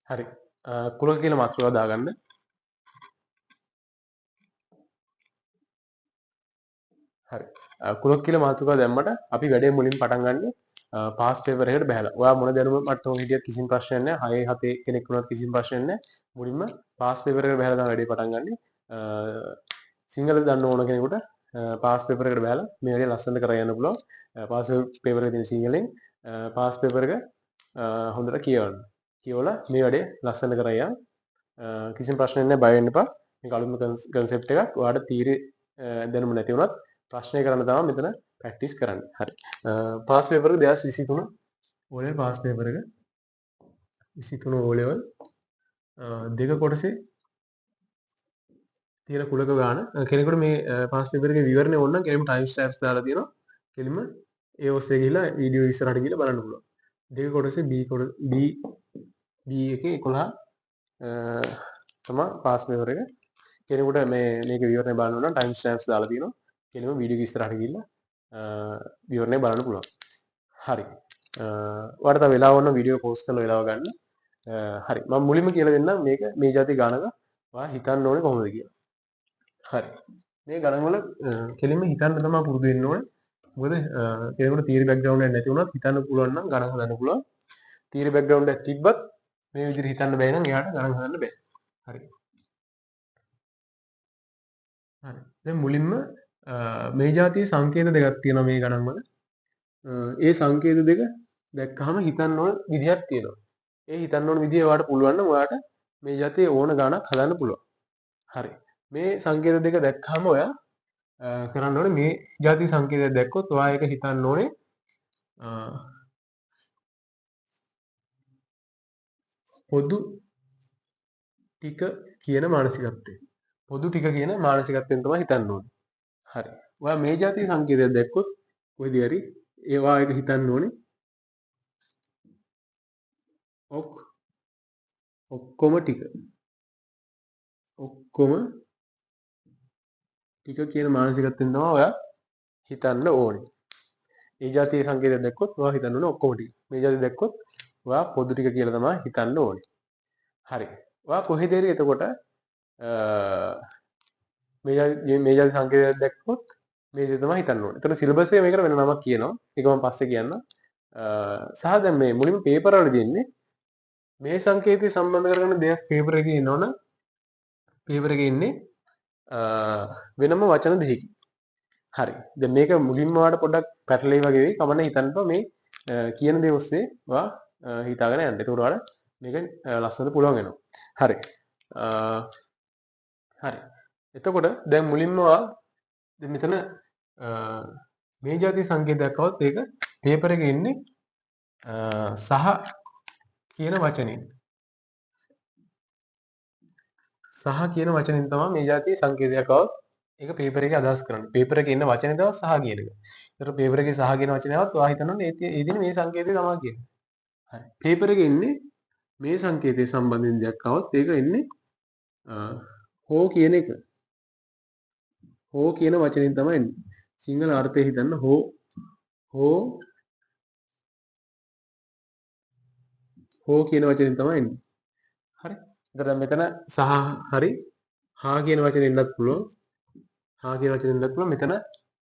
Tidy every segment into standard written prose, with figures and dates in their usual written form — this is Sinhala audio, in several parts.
හරි. කුලක කියලා මාතෘකාව දාගන්න. හරි. කුලක කියලා මාතෘකාව දැම්මට අපි වැඩේ මුලින් පටන් ගන්න පාස් පේපර් එකට බහැලා. ඔයා මොන දැනුම මට්ටමක හිටියත් කිසිම ප්‍රශ්නයක් නැහැ. 6 7 කෙනෙක් වුණත් කිසිම ප්‍රශ්නයක් නැහැ. මුලින්ම පාස් පේපර් එකට බහැලා තමයි වැඩේ පටන් ගන්න. සිංහල දන්න ඕන කෙනෙකුට පාස් පේපර් එකට බහැලා මේ වැඩේ ලස්සනට කරගෙන යන්න පුළුවන්. පාස් පේපර් එකේ තියෙන සිංහලෙන් පාස් පේපර් එක හොඳට කියවන්න. කියවලා මේ වැඩේ ලස්සනට කරගෙන යන්න. කිසිම ප්‍රශ්නයක් නැහැ, බය වෙන්න එපා. මේක අලුත්ම කන්සෙප්ට් එකක්. ඔයාලට තීරේ දැනුම නැති වුණත් ප්‍රශ්නය කරන්න තමයි මෙතන ප්‍රැක්ටිස් කරන්නේ. හරි. පාස් පේපර් එක 2023 O level පාස් පේපර් එක 23 O level දෙක කොටසේ තියෙන කුලක ගාන කෙනෙකුට මේ පාස් පේපර් එකේ විවරණය ඕන නම් කෙලින්ම ටයිම් ස්ටැම්ප්ස් දාලා තියෙනවා. කෙලින්ම ඒ ඔස්සේ ගිහිල්ලා වීඩියෝ ඉස්සරහට ගිහිල්ලා බලන්න පුළුවන්. දෙක කොටසේ B එකේ 11 තමයි පාස් පේපර් එක. කෙනෙකුට මේක විවරණය බලන්න ඕන නම් ටයිම් ස්ටැම්ප්ස් දාලා තියෙනවා. කෙලින්ම වීඩියෝ එක ඉස්සරහට ගිහිල්ලා විවරණය බලන්න පුළුවන්. හරි. ඔයාලට තව වෙලාව වුණා වීඩියෝ පෝස්ට් කරලා වෙලාව ගන්න. හරි. මම මුලින්ම කියලා දෙන්නම් මේක මේ જાති ගණක ඔයා හිතන්න ඕනේ කොහොමද කියලා. හරි. මේ ගණන් වල කෙලින්ම හිතන්න තමයි පුරුදු වෙන්න ඕනේ. මොකද කෙනෙකුට තියරි බෑග්ග්‍රවුන්ඩ් එකක් නැති වුණත් හිතන්න පුළුවන් නම් ගණන් හදන්න පුළුවන්. තියරි බෑග්ග්‍රවුන්ඩ් එකක් තිබ්බත් මේ විදිහට හිතන්න බැහැ නම් එයාට ගණන් හදන්න බෑ. හරි. හරි. දැන් මුලින්ම මේ જાතිය සංකේත දෙකක් තියෙනවා මේ ගණන් වල. ඒ සංකේත දෙක දැක්කහම හිතන්න ඕන විදිහක් තියෙනවා. ඒ හිතන්න ඕන විදිහ ඔයාලට පුළුවන් නම් ඔයාට මේ જાතියේ ඕන ගණක් හදන්න පුළුවන්. හරි. මේ සංකේත දෙක දැක්කහම ඔයා කරන්න ඕනේ මේ ಜಾති සංකේතයක් දැක්කොත් ඔයා ඒක හිතන්න ඕනේ පොදු ටික කියන මානසිකත්වය. පොදු ටික කියන මානසිකත්වයෙන් තමයි හිතන්න ඕනේ. හරි. ඔයා මේ ಜಾති සංකේතයක් දැක්කොත් කොහෙදී හරි ඒවා එක හිතන්න ඕනේ ඔක්කොම ටික. ඔක්කොම ටික කියන මානසිකත්වයෙන් තමයි ඔයා හිතන්න ඕනේ. මේ જાතියේ සංකේතයක් දැක්කොත් ඔයා හිතන්න ඕනේ ඔක්කොම ටික. මේ જાතිය දැක්කොත් ඔයා පොදු ටික කියලා තමයි හිතන්න ඕනේ. හරි. ඔයා කොහෙද හරි එතකොට මේ જાති සංකේතයක් දැක්කොත් මේ දේ තමයි හිතන්න ඕනේ. එතන සිලබස් එකේ මේකට වෙන නමක් කියනවා. ඒක මම පස්සේ කියන්නම්. සහ දැන් මේ මුලින්ම පේපර් වල දෙන්නේ මේ සංකේතය සම්බන්ධ කරගෙන දෙයක් පේපර් එකේ එනවනම් පේපර් එකේ ඉන්නේ වෙනම වචන දෙකකින්. හරි. දැන් මේක මුලින්ම ඔයාලට පොඩ්ඩක් පැටලෙයි වගේ වෙයි. කමන්න හිතන්නකෝ මේ කියන දේ ඔස්සේ ඔයා හිතාගෙන යන්න. ඒකට ඔයාලා මේක ලස්සනට පුළුවන් වෙනවා. හරි. හරි. එතකොට දැන් මුලින්ම ඔයා දැන් මෙතන මේ જાති සංකේතයක් આવොත් ඒක පේපර් එකේ ඉන්නේ සහ කියන වචනේ. සහ කියන වචනෙන් තමයි මේ જાති සංකේතයක් આવොත් ඒක පේපර් එකේ අදහස් කරන්නේ. පේපර් එකේ ඉන්න වචනේ තමයි සහ කියන එක. ඒතර පේපර් එකේ සහ කියන වචනේ આવොත් ඔයා හිතන්න ඕනේ ඒ දින මේ සංකේතය තමයි කියන්නේ. හරි. පේපර් එකේ ඉන්නේ මේ සංකේතය සම්බන්ධයෙන් දෙයක් આવොත් ඒක ඉන්නේ හෝ කියන එක. හෝ කියන වචනෙන් තමයි එන්නේ. සිංහල අර්ථය හිතන්න හෝ කියන වචනෙන් තමයි එන්නේ. හරි. එතකොට මෙතන සහ හරි හා කියන වචනේ ඉන්නත් පුළුවන්. හා කියන වචනේ ඉන්නත් පුළුවන්. මෙතන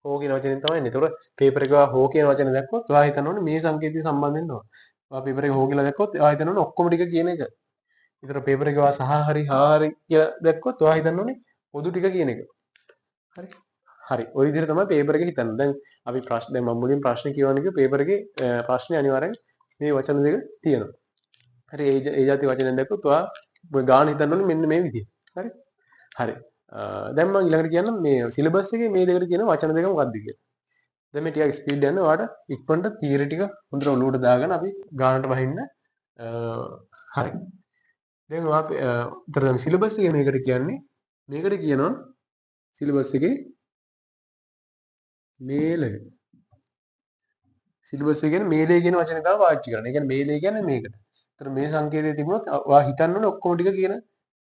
හෝ කියන වචනෙන් තමයි එන්නේ. එතකොට පේපර් එක හෝ කියන වචනේ දැක්කොත් ඔයා හිතන්න ඕනේ මේ සංකේතය සම්බන්ධයෙන් තමයි. ඔයා පේපර් එක හෝ කියලා දැක්කොත් ඔයා හිතන්න ඕනේ ඔක්කොම ටික කියන එක. ඒතර පේපර් එක ඔයා සහ හරි හා හරි කියලා දැක්කොත් ඔයා හිතන්න ඕනේ පොදු ටික කියන එක. හරි. හරි. ওই විදිහට තමයි පේපර් එකේ හිතන්නේ. දැන් අපි දැන් මම මුලින් ප්‍රශ්න කියවන්නේ කිව්ව පේපර් එකේ ප්‍රශ්නේ අනිවාර්යෙන් මේ වචන දෙක තියෙනවා. හරි. ඒ જાති වචනෙන් දැක්කොත් ඔයා ගාන හිතන්න ඕනේ මෙන්න මේ විදිහට. හරි. හරි. දැන් මම ඊළඟට කියන්නම් මේ සිලබස් එකේ මේ දෙකට කියන වචන දෙක මොකක්ද කියලා. දැන් මේ ටිකක් ස්පීඩ් යන්න ඔයාලට ඉක්මනට තියරි ටික හොඳට ඔලුවට දාගෙන අපි ගානට වහින්න. හරි. දැන් ඔයා සිලබස් එකේ මේකට කියන්නේ මේකට කියනවා සිලබස් එකේ මේල. සිලබස් එකේ කියන්නේ මේලේ කියන වචනේ තමයි පාවිච්චි කරන්නේ. ඒ කියන්නේ මේලේ කියන්නේ මේකට. ඒතර මේ සංකේතය තිබුණොත් ඔයා හිතන්න ඕනේ ඔක්කොම ටික කියන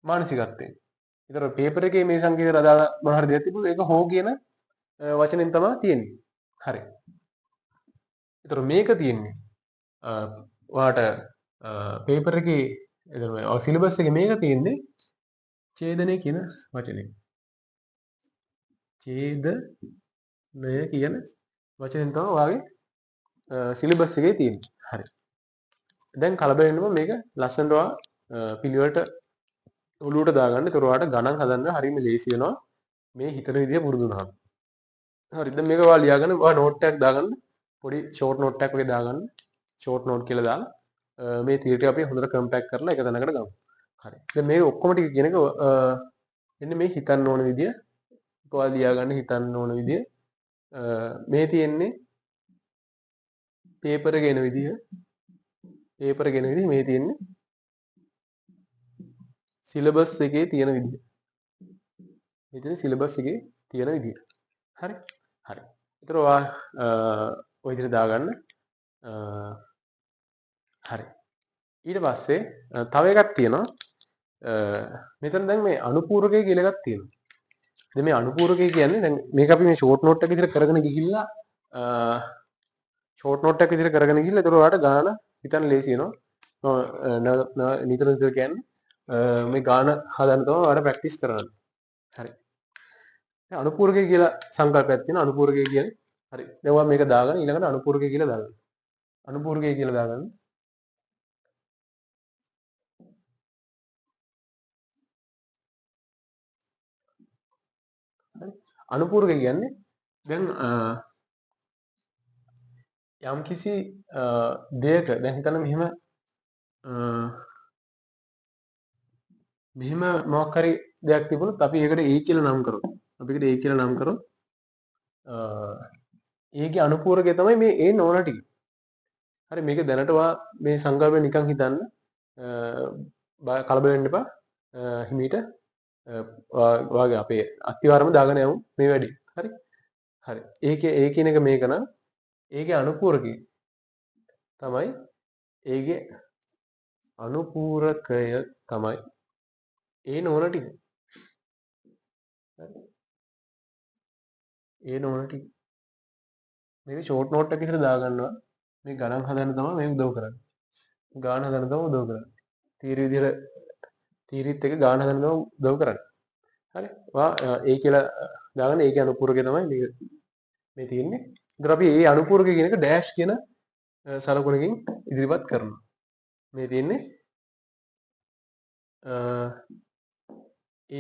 මානසිකත්වයෙන්. ඒතර පේපර් එකේ මේ සංකේතයට අදාළ මොන හරි දෙයක් තිබුණොත් ඒක හෝ කියන වචනෙන් තමයි තියෙන්නේ. හරි. ඒතර මේක තියෙන්නේ ඔයාට පේපර් එකේ එතන ඔය සිලබස් එකේ මේක තියෙන්නේ ඡේදනය කියන වචනේ. ඡේදනය කියන වචනෙන් තමයි ඔයාගේ සිලබස් එකේ තියෙන්නේ. හරි. දැන් කලබල වෙන්න බෑ මේක ලස්සනට ඔයා පිළිවෙලට ඔලුවට දාගන්න. ඒතර ඔයාලට ගණන් හදන්න හරියම ලේසි වෙනවා මේ හිතන විදිය පුරුදු වුණාම. හරි. දැන් මේක ඔයා ලියාගන්න ඔයා නෝට් එකක් දාගන්න. පොඩි ෂෝට් නෝට් එකක් වගේ දාගන්න. ෂෝට් නෝට් කියලා දාලා මේ තියරි ටික අපි හොඳට කම්පැක්ට් කරලා එක තැනකට ගමු. හරි. දැන් මේ ඔක්කොම ටික කියන එක එන්න මේ හිතන්න ඕන විදිය ඔයා ලියාගන්න හිතන්න ඕන විදිය මේ තියෙන්නේ පේපර් එක එන විදිය මේ තියෙන්නේ සිලබස් එකේ තියෙන විදිය. මෙතන සිලබස් එකේ තියෙන විදිය. හරි. හරි. ඒතර ඔයා ඔය විදිහට දාගන්න. හරි. ඊට පස්සේ තව එකක් තියෙනවා. මෙතන දැන් මේ අනුපූරකය කියලා එකක් තියෙනවා. දැන් මේ අනුපූරකය කියන්නේ දැන් මේක අපි මේ ෂෝට් නෝට් එක විදිහට කරගෙන ගිහිල්ලා ෂෝට් නෝට් එකක් විදිහට කරගෙන ගිහිල්ලා ඒතර ඔයාලට ගාන හිතන්න ලේසි වෙනවා. නිතර නිතර කියන්නේ මේ ගාන හදන්න තමයි ඔයාලට ප්‍රැක්ටිස් කරන්න. හරි. දැන් අනුපූරකය කියලා සංකල්පයක් තියෙනවා. අනුපූරකය කියන්නේ හරි. දැන් ඔයා මේක දාගන්න ඊළඟට අනුපූරකය කියලා දාගන්න. අනුපූරකය කියලා දාගන්න. හරි. අනුපූරකය කියන්නේ දැන් යම්කිසි දෙයක දැන් හිතන්න මෙහෙම මොකක් හරි දෙයක් තිබුණොත් අපි ඒකට A කියලා නම් කරොත් අපි ඒකට A කියලා නම් කරොත් ඒකේ අනුපූරකය තමයි මේ A නෝන ටික. හරි මේක දැනට මේ සංකල්පය නිකන් හිතන්න කලබල වෙන්න එපා. හිමීට ඔයාගේ අපේ අත්තිවාරම දාගෙන යමු මේ වැඩේ. හරි. හරි. ඒකේ A කියන එක මේක නම් ඒකේ අනුපූරකය තමයි ඒකේ අනුපූරකය තමයි ඒ නෝන ටික. ඒ නෝන ටික. මේක ෂෝට් නෝට් එකක විතර දාගන්නවා. මේ ගණන් හදන්න තමයි මේ උදව් කරන්නේ. ගාන හදන්න තමයි උදව් කරන්නේ. තීරිත් එක ගාන හදන්න තමයි උදව් කරන්නේ. හරි. ඒ කියලා දාගන්න ඒකේ අනුපූරකය තමයි මේ තියෙන්නේ. ඉතින් අපි මේ අනුපූරකය කියන එක ඩෑෂ් කියන සලකුණකින් ඉදිරිපත් කරනවා. මේ තියෙන්නේ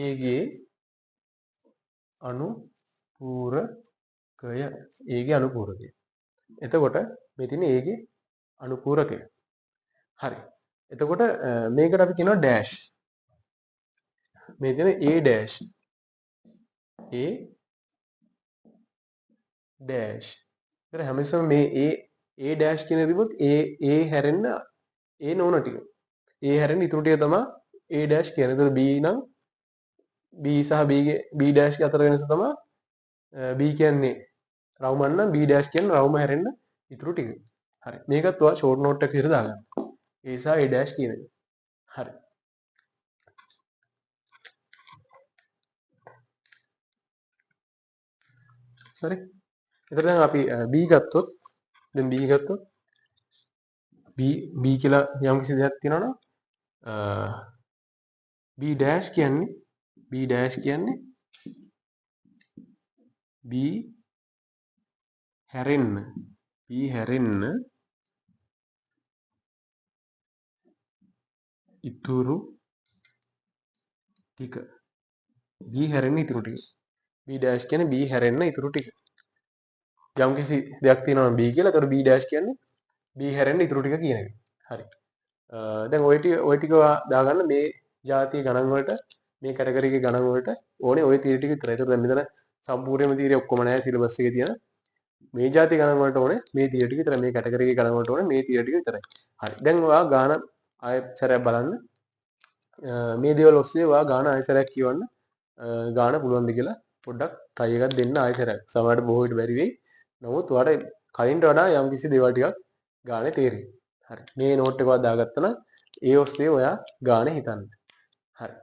ඒගේ අනුපූරකය. ඒගේ අනුපූරකය. එතකොට මේ තියෙන්නේ ඒගේ අනුපූරකය. හරි. එතකොට මේකට අපි කියනවා ඩෑෂ්. මේ තියෙන A ඩෑෂ්. A dash. ඒතර හැමතිස්සම මේ A ඩෑෂ් කියන තිබුත් A හැරෙන්න A නෝන ටික. A හැරෙන්න ඉතුරු ටික තමයි A ඩෑෂ් කියන්නේ. ඒතර B නම් B සහ B ගේ B ඩෑෂ් ගේ අතර වෙනස තමයි B කියන්නේ රවුමන් නම් B ඩෑෂ් කියන්නේ රවුම හැරෙන්න ඉතුරු ටික. හරි. මේකත් ඔයා ෂෝට් නෝට් එකක විතර දාගන්න. A සහ A ඩෑෂ් කියන එක. හරි. හරි. එතකොට දැන් අපි B ගත්තොත් දැන් B ගත්තොත් B කියලා යම් කිසි දෙයක් තියෙනවනම් B ඩෑෂ් කියන්නේ B හැරෙන්න ඉතුරු ටික. B හැරෙන්න ඉතුරු ටික. B ඩෑෂ් කියන්නේ B හැරෙන්න ඉතුරු ටික. යම් කිසි දෙයක් තියෙනවා නම් B කියලා. ඒතකොට B ඩෑෂ් කියන්නේ B හැරෙන්න ඉතුරු ටික කියන එක. හරි. දැන් ඔය ටික දාගන්න මේ ජාතිය ගණන් වලට මේ කැටගරි එකේ ගණන් වලට ඕනේ ඔය තීර ටික විතරයි. ඒතකොට දැන් මෙතන සම්පූර්ණයෙන්ම තීරය ඔක්කොම නැහැ සිලබස් එකේ තියෙන. මේ ජාතිය ගණන් වලට ඕනේ මේ තීර ටික විතරයි. මේ කැටගරි එකේ ගණන් වලට ඕනේ මේ තීර ටික විතරයි. හරි. දැන් ඔයා ගාන ආයෙත් සැරයක් බලන්න. මේ දේවල් ඔස්සේ ඔයා ගාන ආයෙ සැරයක් කියවන්න. ගාන පුළුවන්ද කියලා පොඩ්ඩක් try එකක් දෙන්න ආයෙ සැරයක්. සමහරවිට බොහෝ විට බැරි වෙයි. නමුත් ඔයාලට කලින්ට වඩා යම්කිසි දේවල් ටිකක් ගානේ තේරෙයි. හරි. මේ නෝට් එක ඔයා දාගත්තා නම් ඒ ඔස්සේ ඔයා ගානේ හිතන්න. හරි.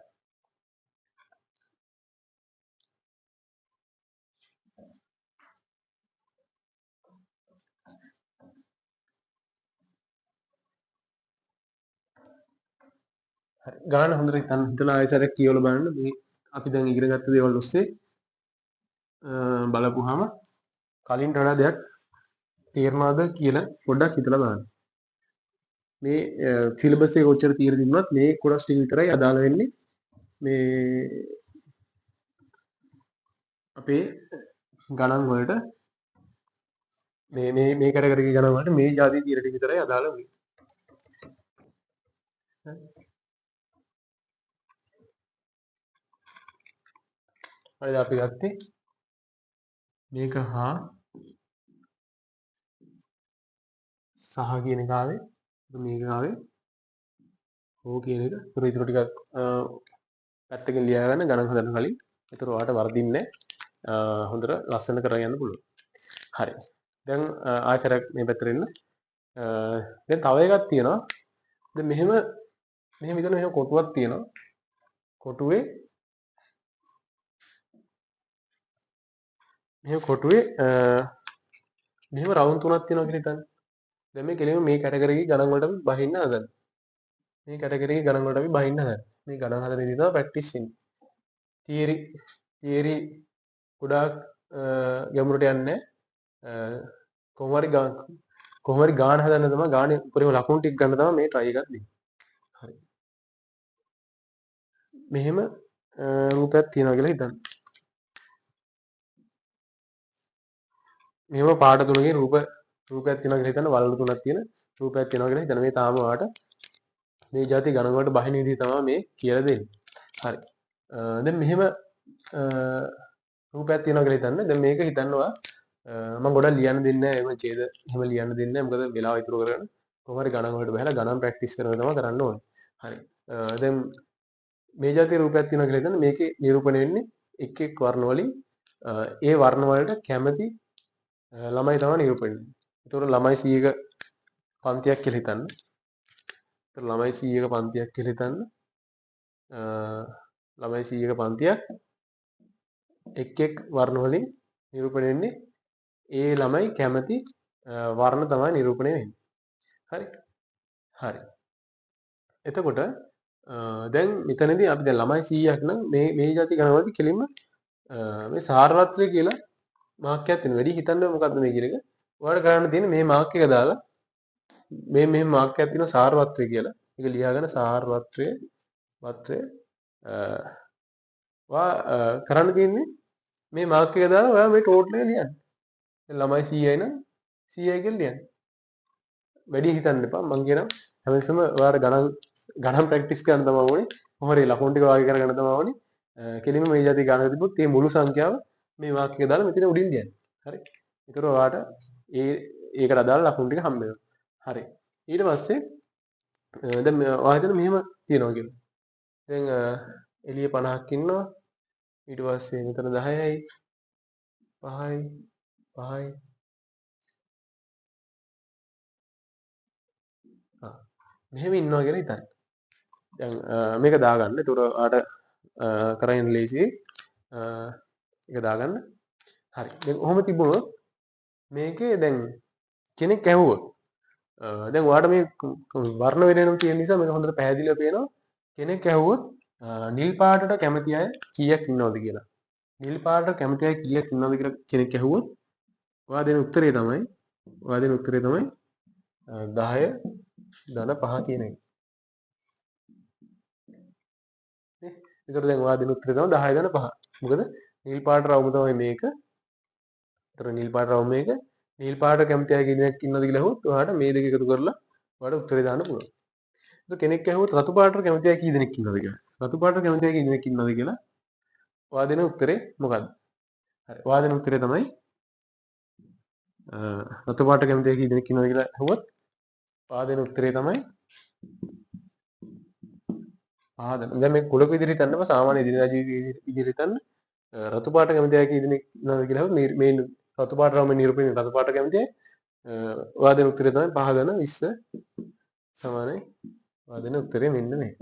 හරි. ගාන හොඳට හිතලා ආයෙසරක් කියවලා බලන්න මේ අපි දැන් ඉගෙන ගත්ත දේවල් ඔස්සේ බලපුවාම කලින්ට වඩා දෙයක් තේරෙනවද කියලා පොඩ්ඩක් හිතලා බලන්න. මේ සිලබස් එක කොච්චර තීර දුන්නත් මේ කොටස් ටික විතරයි අදාළ වෙන්නේ මේ අපේ ගණන් වලට මේ කැටගරි ගණන් වලට මේ જાති තීර ටික විතරයි අදාළ වෙන්නේ. හරිද අපි ගත්තේ මේක හා සහ කියන එක ආවේ මේක ආවේ ඕ කියන එක. ඒතර ඊටු ටිකක් පැත්තකින් ලියා ගන්න ගණන් හදන්න කලින්. ඒතර ඔයාලට වර්ධින්නේ හොඳට ලස්සන කරගෙන යන්න පුළුවන්. හරි. දැන් ආයතරක් මේ පැත්තට එන්න. දැන් තව එකක් තියෙනවා. දැන් මෙහෙම විතර මෙහෙම කොටුවක් තියෙනවා. කොටුවේ මෙහෙම රවුන්ඩ් තුනක් තියෙනවා කියලා හිතන්න. දැන් මේ කෙලින්ම මේ කැටගරි එකේ ගණන් වලට අපි බහින්න හදන්න. මේ කැටගරි එකේ ගණන් වලට අපි බහින්න හදන්න. මේ ගණන් හදන විදිහ තමයි ප්‍රැක්ටිස් වෙන්නේ. තියරි ගොඩාක් ගැඹුරට යන්නේ කොහොම හරි ගාන හදන්න තමයි ගානේ උඩරිම ලකුණු ටික ගන්න තමයි මේ try එකක් දෙන්නේ. හරි. මෙහෙම රූපයක් තියෙනවා කියලා හිතන්න. මෙහෙම පාට තුනකින් රූපයක් තියෙනවා කියලා හිතන්න. වලලු තුනක් තියෙන රූපයක් තියෙනවා කියලා හිතන්න. මේ තාම ඔයාලට මේ જાති ගණන් වලට බහින විදිහ තමයි මේ කියලා දෙන්නේ. හරි. දැන් මෙහෙම රූපයක් තියෙනවා කියලා හිතන්න. දැන් මේක හිතන්නවා මම ගොඩක් ලියන්න දෙන්නේ නැහැ. එහෙම ඡේද එහෙම ලියන්න දෙන්නේ නැහැ. මොකද වෙලාව ඉතුරු කරගෙන කොහොම හරි ගණන් වලට බහලා ගණන් ප්‍රැක්ටිස් කරනවා තමයි කරන්න ඕනේ. හරි. දැන් මේ જાතිය රූපයක් තියෙනවා කියලා හිතන්න. මේකේ නිරූපණය වෙන්නේ එක් වර්ණ වලින් ඒ වර්ණ වලට කැමති ළමයි තමයි නිරූපණය වෙන්නේ. ඒතකොට ළමයි 100ක පන්තියක් කියලා හිතන්න. ඒතර ළමයි 100ක පන්තියක් කියලා හිතන්න. ළමයි 100ක පන්තියක් එක් වර්ණ වලින් නිරූපණය වෙන්නේ ඒ ළමයි කැමති වර්ණ තමයි නිරූපණය වෙන්නේ. හරි. හරි. එතකොට දැන් මෙතනදී අපි දැන් ළමයි 100ක් නම් මේ જાති ගණන් වලදී කෙලින්ම මේ සාරවත්‍රය කියලා මාක් එකක් තියෙනවා. වැඩි හිතන්න මොකද්ද මේ කියන එක. ඔයාලට කරන්න තියෙන්නේ මේ මාක් එක දාලා මේ මාක් එකක් තියෙනවා සාරවත්‍රය කියලා. ඒක ලියාගෙන සාරවත්‍රය කරන්න තියෙන්නේ මේ මාක් එක දාලා ඔයා මේ ටෝටල් එක ලියන්න. ළමයි 100යි නම් 100යි කියලා ලියන්න. වැඩි හිතන්න එපා. මම කියනවා හැමතිස්සම ඔයාලා ගණන් ප්‍රැක්ටිස් කරන්න තමයි ඕනේ. කොහොමද ලකුණු ටික වාගේ කරගන්න තමයි ඕනේ. කෙලින්ම මේ જાති ගණන් තිබුත් මේ මුළු සංඛ්‍යාව මේ වාක් එක දාලා මෙතන උඩින් ලියන්න. හරි. ඒතර ඔයාලට ඒකට අදාළ ලකුණු ටික හම්බ වෙනවා. හරි. ඊට පස්සේ දැන් ඔයා හිතන්න මෙහෙම තියනවා කියලා. දැන් එළිය 50ක් ඉන්නවා. ඊට පස්සේ මෙතන 10යි 5යි මෙහෙම ඉන්නවා කියලා හිතන්න. දැන් මේක දාගන්න. ඒතර ආට කරගෙන ලේසි. ඒක දාගන්න. හරි. දැන් ඔහොම තිබුණොත් මේකේ දැන් කෙනෙක් ඇහුවොත් දැන් ඔයාලට මේ වර්ණ වෙනම තියෙන නිසා මේක හොඳට පැහැදිලිව පේනවා. කෙනෙක් ඇහුවොත් නිල් පාටට කැමති අය කීයක් ඉන්නවද කියලා. නිල් පාටට කැමති අය කීයක් ඉන්නවද කියලා කෙනෙක් ඇහුවොත් ඔයා දෙන උත්තරේ තමයි 10 ධන 5 කියන එක. නේ? ඒතර දැන් ඔයා දෙන උත්තරේ තමයි 10 ධන 5. මොකද නිල් පාට රවුම තමයි මේක. ඒතර නිල් පාට රවුම මේක. නිල් පාට කැමති අය කෙනෙක් ඉන්නවද කියලා අහුවොත් ඔයාට මේ දෙක එකතු කරලා ඔයාට උත්තරේ දාන්න පුළුවන්. ඒතර කෙනෙක් ඇහුවොත් රතු පාටට කැමති අය කී දෙනෙක් ඉන්නවද කියලා. රතු පාටට කැමති අය කී දෙනෙක් ඉන්නවද කියලා ඔයා දෙන උත්තරේ මොකක්ද? හරි. ඔයා දෙන උත්තරේ තමයි රතු පාට කැමති අය කී දෙනෙක් ඉන්නවද කියලා අහුවොත් ඔයා දෙන උත්තරේ තමයි දැන් මේ කුලක විදිහට හිතන්න බෑ. සාමාන්‍ය දිනදා ජීවිතයේ විදිහට හිතන්න. රතු පාට කැමති අය කී දෙනෙක් ඉන්නවද කියලා අහුවොත් මේ රතු පාට රවුම නිරූපණය රතු පාට කැමති අය ඔයා දෙන උත්තරේ තමයි 5 ධන 20 සමානයි. ඔයා දෙන උත්තරේ මෙන්න මේක.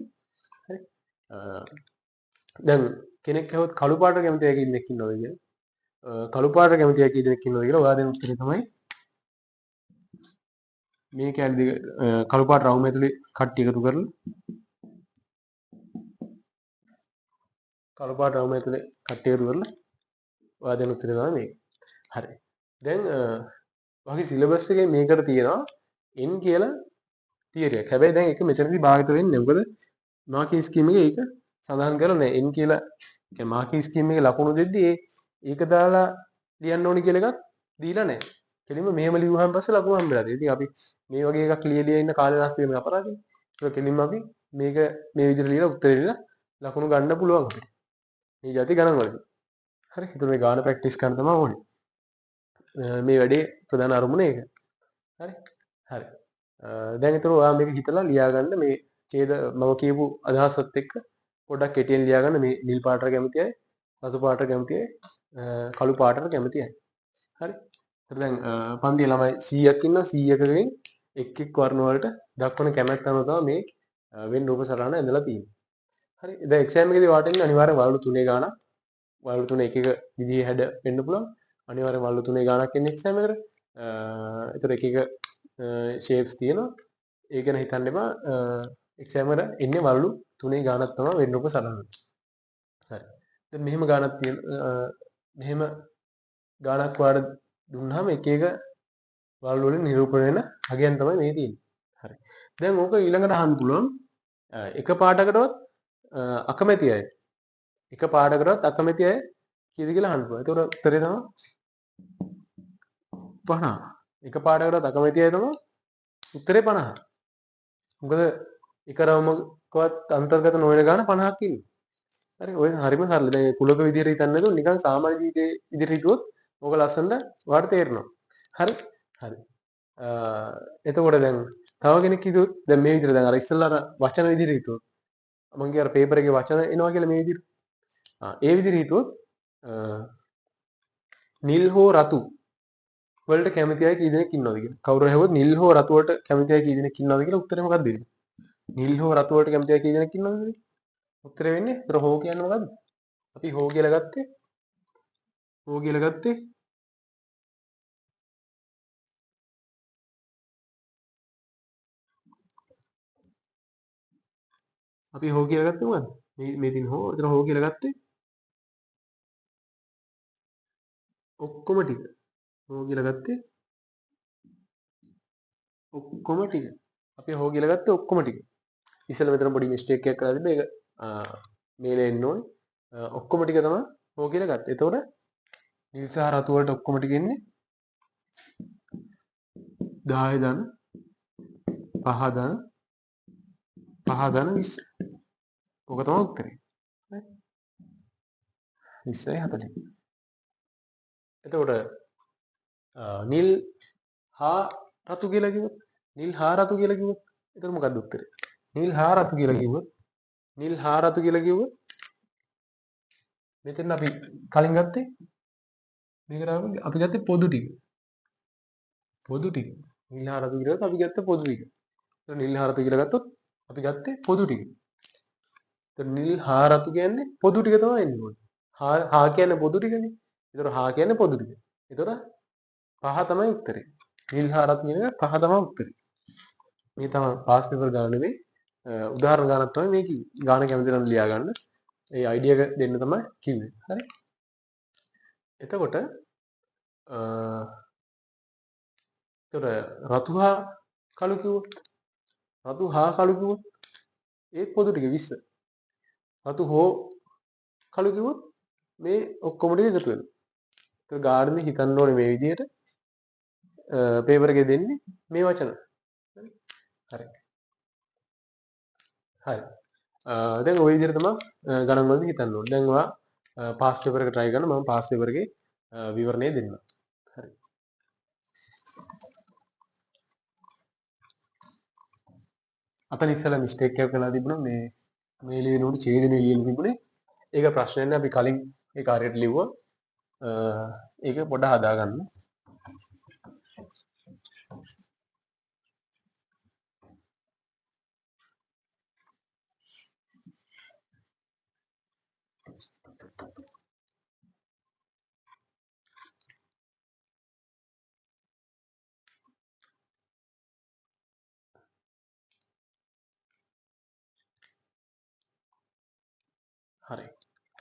හරි. දැන් කෙනෙක් ඇහුවොත් කළු පාට කැමති අය කී දෙනෙක් ඉන්නවද කියලා. කළු පාට කැමති අය කී දෙනෙක් ඉන්නවද කියලා ඔයා දෙන උත්තරේ තමයි මේ කැලේ දෙක කළු පාට රවුම ඇතුලේ කට්ටිය එකතු කරලා කළු පාට රවුම ඇතුලේ කට්ටිය එකතු කරලා ඔයා දෙන උත්තරේ තමයි මේක. හරි. දැන් වගේ සිලබස් එකේ මේකට තියෙනවා n කියලා තියරි එකක්. හැබැයි දැන් ඒක මෙතනදී භාවිත වෙන්නේ නැහැ. මොකද මාකින් ස්කීම් එකේ ඒක සඳහන් කරලා නැහැ. n කියලා කියන්නේ මාකින් ස්කීම් එකේ ලකුණු දෙද්දී ඒක දාලා ලියන්න ඕනි කියලා එකක් දීලා නැහැ. කෙලින්ම මෙහෙම ලියුවාන් පස්සේ ලකුණු හම්බෙලා තියෙනවා. ඉතින් අපි මේ වගේ එකක් ලියලා ඉන්න කාලේ නාස්ති වෙන අපරාධනේ. ඒක කෙලින්ම අපි මේක මේ විදිහට ලියලා උත්තරේ ලියලා ලකුණු ගන්න පුළුවන් අපිට. මේ જાති ගණන් වලදී. හරි. ඒතර මේ ගාන ප්‍රැක්ටිස් කරන්න තමයි ඕනේ. මේ වැඩේ ප්‍රධාන අරමුණ ඒක. හරි. හරි. දැන් ඒතර ඔයා මේක හිතලා ලියාගන්න මේ ඡේද මම කියපු අදහසත් එක්ක පොඩ්ඩක් කෙටියෙන් ලියාගන්න මේ නිල් පාටට කැමති අය, රතු පාටට කැමති අය, කළු පාටට කැමති අය. හරි. ඒතර දැන් පන්තියේ ළමයි 100ක් ඉන්නවා 100කකින් එක් එක් වර්ණ වලට දක්වන කැමැත්ත අනුව තමයි මේ වෙන් රූප සටහන ඇඳලා තියෙන්නේ. හරි. දැන් එක්සෑම් එකේදී වාට එන්නේ අනිවාර්යෙන් වලලු 3 ගානක්. වලලු 3 එක එක විදිහේ හැඩ වෙන්න පුළුවන්. අනිවාර්යෙන් වලලු 3 ගානක් එන්නේ එක්සෑම් එකට. ඒතර එක එක ෂේප්ස් තියෙනවා. ඒ ගැන හිතන්න එපා. එක්සෑම් එකට එන්නේ වලලු 3 ගානක් තමයි වෙන් රූප සටහන. හරි. දැන් මෙහෙම ගානක් තියෙන මෙහෙම ගානක් වාට දුන්නාම එක එක වලලු වලින් නිරූපණය වෙන අගයන් තමයි මේ තියෙන්නේ. හරි. දැන් ඕක ඊළඟට අහන්න පුළුවන් එක පාඩකටවත් අකමැති අය. එක පාඩකටවත් අකමැති අය කීයද කියලා අහන්න පුළුවන්. ඒතකොට උත්තරේ තමයි 50. එක පාඩකටවත් අකමැති අය තමයි උත්තරේ 50. මොකද එක රවුමකවත් අන්තර්ගත නොවන ගාන 50ක් ඉන්නේ. හරි. ඔය හරිම සරලයි. දැන් කුලක විදියට හිතන්නේ නැතුව නිකන් සාමාන්‍ය ජීවිතේ විදියට හිතුවොත් ඕක ලස්සනට ඔයාලට තේරෙනවා. හරි. හරි. එතකොට දැන් තව කෙනෙක් හිතුවොත් දැන් මේ විදිහට දැන් අර ඉස්සෙල්ලා අර වචන විදිහට හිතුවොත් මම කිය අර පේපර් එකේ වචන එනවා කියලා මේ විදිහට. ඒ විදිහට හිතුවොත් නිල් හෝ රතු වලට කැමති අය කී දෙනෙක් ඉන්නවද කියලා. කවුරු හේවොත් නිල් හෝ රතු වලට කැමති අය කී දෙනෙක් ඉන්නවද කියලා උත්තරේ මොකක්ද දෙන්නේ? නිල් හෝ රතු වලට කැමති අය කී දෙනෙක් ඉන්නවද කියලා. උත්තරේ වෙන්නේ ඒතර හෝ කියන්නේ මොකද්ද? අපි හෝ කියලා ගත්තේ හෝ කියලා ගත්තේ අපි හෝ කියලා ගත්තේ මොකද්ද? මේ තියෙන හෝ එතන හෝ කියලා ගත්තේ ඔක්කොම ටික. හෝ කියලා ගත්තේ ඔක්කොම ටික. අපි හෝ කියලා ගත්තේ ඔක්කොම ටික. ඉස්සෙල්ලා මෙතන පොඩි මිස්ටේක් එකක් කරලා තිබ්බේ ඒක මේලේ එන්න ඕනේ. ඔක්කොම ටික තමයි හෝ කියලා ගත්තේ. එතකොට නිල් සහ රතු වලට ඔක්කොම ටික එන්නේ 10 ධන 5 ධන 5 ධන 20. ඕක තමයි උත්තරේ. 20යි 40. එතකොට නිල් හා රතු කියලා කිව්වොත් නිල් හා රතු කියලා කිව්වොත් එතකොට මොකක්ද උත්තරේ? නිල් හා රතු කියලා කිව්වොත් නිල් හා රතු කියලා කිව්වොත් මෙතන අපි කලින් ගත්තේ මේකට අපි ගත්තේ පොදු ටික. පොදු ටික. නිල් හා රතු කියලා අපි ගත්ත පොදු ටික. එතකොට නිල් හා රතු කියලා ගත්තොත් අපි ගත්තේ පොදු ටික. එතකොට නිල් හා රතු කියන්නේ පොදු ටික තමයි එන්නේ ඕනේ. හා කියන්නේ පොදු ටිකනේ. එතකොට හා කියන්නේ පොදු ටික. එතකොට පහ තමයි උත්තරේ. නිල් හා රතු කියන එක පහ තමයි උත්තරේ. මේ තමයි පාස් පේපර් ගාන නෙවෙයි උදාහරණ ගානක් තමයි මේ කිව්වේ. ගාන කැමති නම් ලියා ගන්න. ඒ අයිඩියා එක දෙන්න තමයි කිව්වේ. හරි. එතකොට රතු හා කළු කිව්වොත් රතු හා කළු කිව්වොත් ඒ පොදු ටික 20. රතු හෝ කළු කිව්වොත් මේ ඔක්කොම ටික එකතු වෙනවා. ඒක ගානනේ හිතන්න ඕනේ මේ විදිහට පේපර් එකේ දෙන්නේ මේ වචන. හරි. හරි. දැන් ওই විදිහට තමයි ගණන් වලදී හිතන්න ඕනේ. දැන් ඔයා පාස් පේපර් එක try කරන්න මම පාස් පේපර් එකේ විවරණය දෙන්නම්. හරි. අතන ඉස්සලා මිස්ටේක් එකක් වෙලා තිබුණා මේ ලියනකොට ඡේදනය ලියන්න තිබුණේ. ඒක ප්‍රශ්නයක් නෑ අපි කලින් ඒක හරියට ලිව්වා. ඒක පොඩ්ඩක් හදාගන්න. හරි.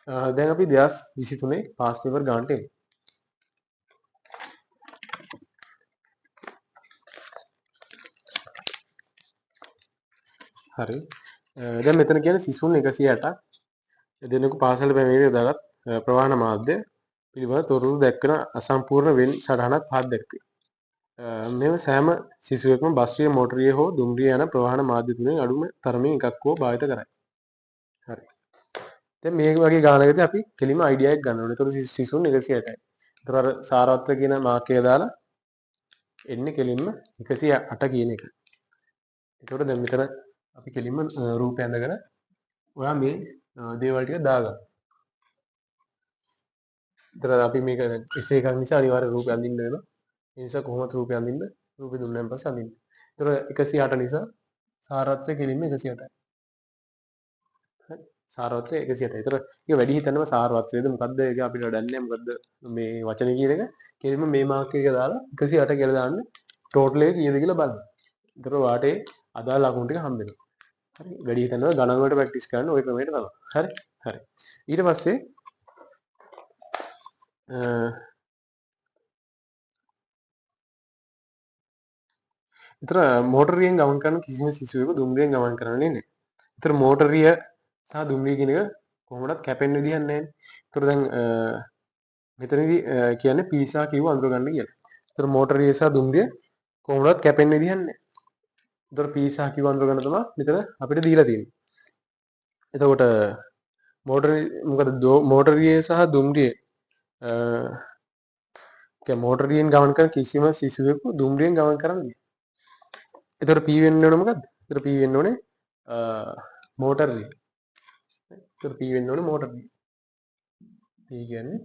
දැන් අපි 2023 පාස් පේපර් ගන්නට එමු. හරි. දැන් මෙතන කියන්නේ සිසුන් 160ක් දෙනෙකු පාසල පැමිණි යොදාගත් ප්‍රවාහන මාධ්‍ය පිළිබඳ තොරතුරු දැක්වෙන අසම්පූර්ණ වෙන් සටහනක් පහත දැක්වේ. මෙම සෑම සිසුවෙක්ම බස්රිය, මෝටරිය හෝ දුම්රිය යන ප්‍රවාහන මාධ්‍ය තුනෙන් අඩුම තරමින් එකක් හෝ භාවිත කරයි. හරි. දැන් මේ වගේ ගානකදී අපි කෙලිම අයිඩියා එකක් ගන්න ඕනේ. ඒතකොට සිසුන් 160යි. ඒතකොට අර සාරවත්‍ර කියන මාකය දාලා එන්නේ කෙලින්ම 108 කියන එක. ඒතකොට දැන් මෙතන අපි කෙලින්ම රූපය ඇඳගෙන ඔයා මේ දේවල් ටික දාගන්න. ඒතර අපි මේක එසේ එකක් නිසා අනිවාර්ය රූපය අඳින්න වෙනවා. ඒ නිසා කොහොමද රූපය අඳින්න? රූපය දුන්නාන් පස්සේ අඳින්න. ඒතර 108 නිසා සාරවත්‍රය කෙලින්ම 108යි. හරි. සාරවත්‍රය 108යි. ඒතර ඒක වැඩි හිතන්නම සාරවත්‍රයද මොකද්ද? ඒක අපිට වැඩක් නැහැ. මොකද්ද මේ වචනේ කියන එක කෙලින්ම මේ මාක් එක දාලා 108 කියලා දාන්න ටෝටල් එක කීයද කියලා බලන්න. ඒතර වාටේ අදාළ ලකුණු ටික හම්බ වෙනවා. හරි. වැඩි හිතන්නම ගණන් වලට ප්‍රැක්ටිස් කරන්න ওই ක්‍රමයට තමයි. හරි. හරි. ඊට පස්සේ එතන මෝටරියෙන් ගමන් කරන කිසිම සිසුවෙකු දුම්රියෙන් ගමන් කරන්නේ නැහැ. එතන මෝටරිය සහ දුම්රිය කියන එක කොහොමදත් කැපෙන්න විදිහක් නැහැ. එතන දැන් මෙතනදී කියන්නේ P සහ Q අඳුර ගන්න කියලා. එතන මෝටරිය සහ දුම්රිය කොහොමදත් කැපෙන්න විදිහක් නැහැ. එතන P සහ Q අඳුර ගන්න තමයි මෙතන අපිට දීලා තියෙන්නේ. එතකොට මෝටරිය සහ දුම්රිය මෝටරියෙන් ගමන් කරන කිසිම සිසුවෙකු දුම්රියෙන් ගමන් කරන්නේ. එතකොට P වෙන්න ඕනේ මොකද්ද? එතකොට P වෙන්න ඕනේ මෝටර් රිය. එතකොට P වෙන්න ඕනේ මෝටර් රිය. P කියන්නේ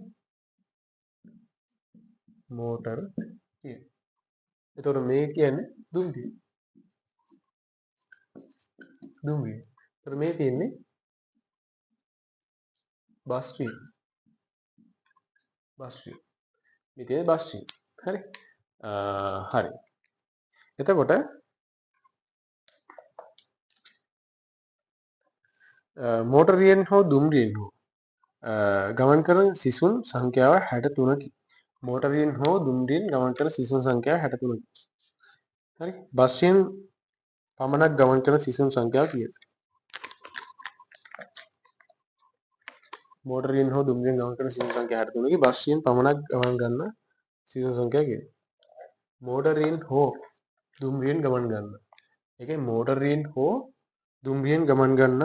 මෝටර් රිය. එතකොට මේ කියන්නේ දුම්රිය. දුම්රිය. එතකොට මේ තියෙන්නේ බස් රිය. බස් රිය. මේ තියෙන්නේ බස් රිය. හරි. හරි. එතකොට මෝටරියෙන් හෝ දුම්රියෙන් හෝ ගමන් කරන සිසුන් සංඛ්‍යාව 63කි. මෝටරියෙන් හෝ දුම්රියෙන් ගමන් කරන සිසුන් සංඛ්‍යාව 63කි. හරි. බස්යෙන් පමණක් ගමන් කරන සිසුන් සංඛ්‍යාව කීයද? මෝටරියෙන් හෝ දුම්රියෙන් ගමන් කරන සිසුන් සංඛ්‍යාව 63කි. බස්යෙන් පමණක් ගමන් කරන සිසුන් සංඛ්‍යාව කීයද? මෝටරියෙන් හෝ දුම්රියෙන් ගමන් ගන්න. ඒ කියන්නේ මෝටරියෙන් හෝ දුම්රියෙන් ගමන් ගන්න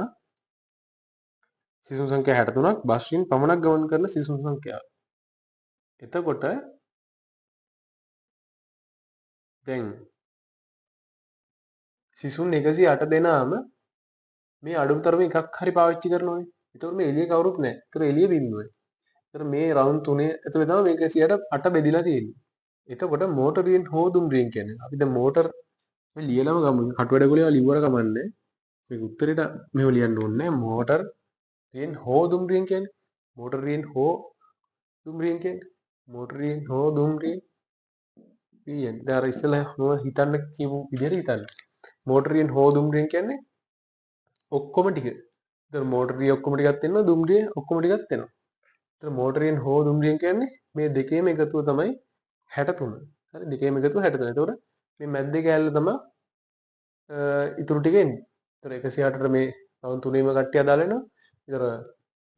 සිසුන් සංඛ්‍යාව 63ක් බස්යෙන් පමණක් ගමන් කරන සිසුන් සංඛ්‍යාව. එතකොට දැන් සිසුන් 108 දෙනාම මේ අඩුම තරමේ එකක් හරි පාවිච්චි කරනවානේ. ඒතකොට මේ එළිය කවුරුත් නැහැ. ඒතකොට එළිය බිඳුවයි. ඒතකොට මේ රවුන්ඩ් 3 ඇතුලේ තමයි මේක 108 බෙදිලා තියෙන්නේ. එතකොට මෝටරියෙන් හෝ දුම්රියෙන් කියන්නේ අපි දැන් මෝටර් මේ ලියලම ගමු. කටුවැඩ ගොලේ ලිව්වට කමන්නේ. මේක උත්තරේට මෙහෙම ලියන්න ඕනේ නැහැ. මෝටර්යෙන් හෝ දුම්රියෙන් කියන්නේ. මෝටරියෙන් හෝ දුම්රියෙන් කියන්නේ. මෝටරියෙන් හෝ දුම්රියෙන් කියන්නේ. දැන් අර ඉස්සෙල්ලා මම හිතන්න කියපු විදිහට හිතන්න. මෝටරියෙන් හෝ දුම්රියෙන් කියන්නේ ඔක්කොම ටික. ඒතර මෝටරිය ඔක්කොම ටිකක් තියෙනවා දුම්රිය ඔක්කොම ටිකක් තියෙනවා. ඒතර මෝටරියෙන් හෝ දුම්රියෙන් කියන්නේ මේ දෙකේම එකතුව තමයි 63. හරි දෙකේම එකතුව 63. ඒතකොට මේ මැද්දේ කෑල්ල තමයි ඉතුරු ටික එන්නේ. ඒතර 108ට මේ රවුන්ඩ් තුනේම කට්ටිය අදාළ වෙනවා. ඒතර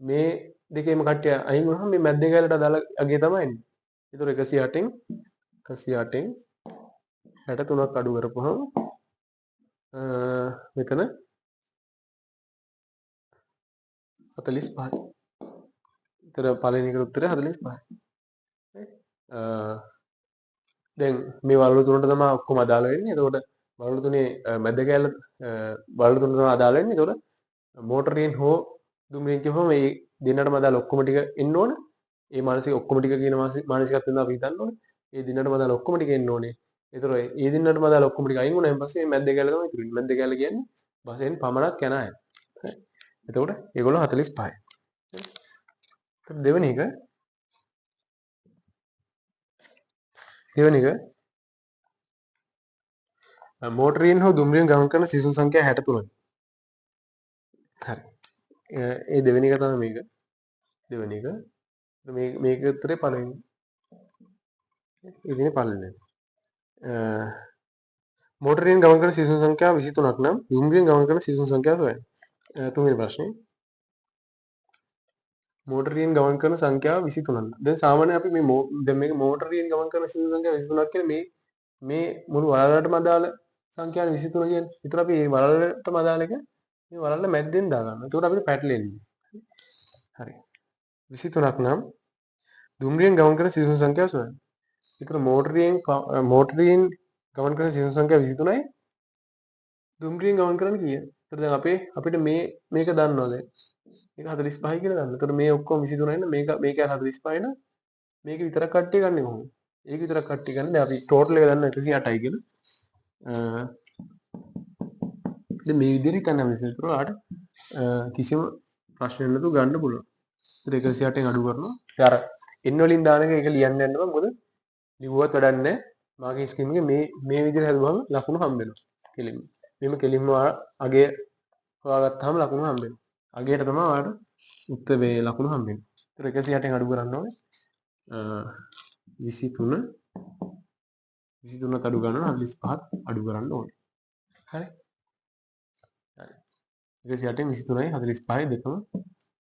මේ දෙකේම කට්ටිය අයින් වුණාම මේ මැද්දේ කෑල්ලට අදාළ අගේ තමයි එන්නේ. ඒතර 108න් 63ක් අඩු කරපුවහම මෙතන 45යි. ඒතර පළවෙනි එකට උත්තරය 45යි. දැන් මේ වලලු තුනට තමයි ඔක්කොම අදාළ වෙන්නේ. එතකොට වලලු තුනේ මැද කෑල්ල වලලු තුනට තමයි අදාළ වෙන්නේ. එතකොට මෝටරියෙන් හෝ දුම්රියෙන් කියවම මේ දෙන්නටම අදාළ ඔක්කොම ටික එන්න ඕන. ඒ මානසික ඔක්කොම ටික කියන මානසිකත්වයෙන් අපි හිතන්න ඕනේ. ඒ දෙන්නටම අදාළ ඔක්කොම ටික එන්න ඕනේ. ඒතර ඒ දෙන්නටම අදාළ ඔක්කොම ටික අයින් වුණාන් පස්සේ මේ මැද කෑල්ල තමයි ඉතුරු වෙන්නේ. මැද කෑල්ල කියන්නේ බසෙන් පමණක් යන අය. හරි. එතකොට ඒගොල්ලෝ 45යි. දෙවෙනි එක මෝටරියෙන් හෝ දුම්රියෙන් ගමන් කරන සිසුන් සංඛ්‍යාව 63යි. හරි. ඒ දෙවෙනි එක තමයි මේක. දෙවෙනි එක. මේක උත්තරේ පළවෙනි. ඉතින් පළවෙනි. මෝටරයෙන් ගමන් කරන සිසුන් සංඛ්‍යාව 23ක් නම් දුම්රියෙන් ගමන් කරන සිසුන් සංඛ්‍යාව සොයන්න. තුන්වෙනි ප්‍රශ්නේ. මෝටරයෙන් ගමන් කරන සංඛ්‍යාව 23ක්. දැන් සාමාන්‍ය අපි දැන් මේක මෝටරයෙන් ගමන් කරන සිසුන් සංඛ්‍යාව 23ක් කියන්නේ මේ මුළු වලලටම අදාළ සංඛ්‍යාව 23 කියන්නේ. ඒතර අපි මේ වලලටම අදාළ එක මේ වලල්ල මැද්දෙන් දාගන්නවා. ඒතකොට අපිට පැටලෙන්නේ. හරි. 23ක් නම් දුම්රියෙන් ගමන් කරන සිසුන් සංඛ්‍යාව සොයන්න. ඒතර මෝටරයෙන් ගමන් කරන සිසුන් සංඛ්‍යාව 23යි. දුම්රියෙන් ගමන් කරන්නේ කීයද? ඒතර දැන් අපිට මේක දන්නවා දැන්. මේක 45යි කියලා දන්නවා. ඒතර මේ ඔක්කොම 23යි නම් මේක 45යි නම් මේක විතරක් කට්ටිය ගන්නෙ කොහොමද? ඒක විතරක් කට්ටිය ගන්න. දැන් අපි ටෝටල් එක දන්නවා 108යි කියලා. දැන් මේ විදිහට හිතන්න මිසෙ ඒතර ඔයාලට කිසිම ප්‍රශ්නයක් නැතුව ගන්න පුළුවන්. ඒතර 108න් අඩු කරනවා. අර n වලින් දාන එක ඒක ලියන්න යන්න බෑ. මොකද ලිව්වත් වැඩක් නැහැ. මාර්කින් ස්කීම් එකේ මේ විදිහට හදුවම ලකුණු හම්බ වෙනවා. කෙලින්ම. මෙහෙම කෙලින්ම අගය හොයාගත්තාම ලකුණු හම්බ වෙනවා. අගයට තමයි ඔයාලට උත්තර මේ ලකුණු හම්බ වෙන්නේ. ඒතර 108න් අඩු කරන්න ඕනේ. 23 23ත් අඩු කරනවා 45ත් අඩු කරන්න ඕනේ. හරි. හරි. 108න් 23යි 45යි දෙකම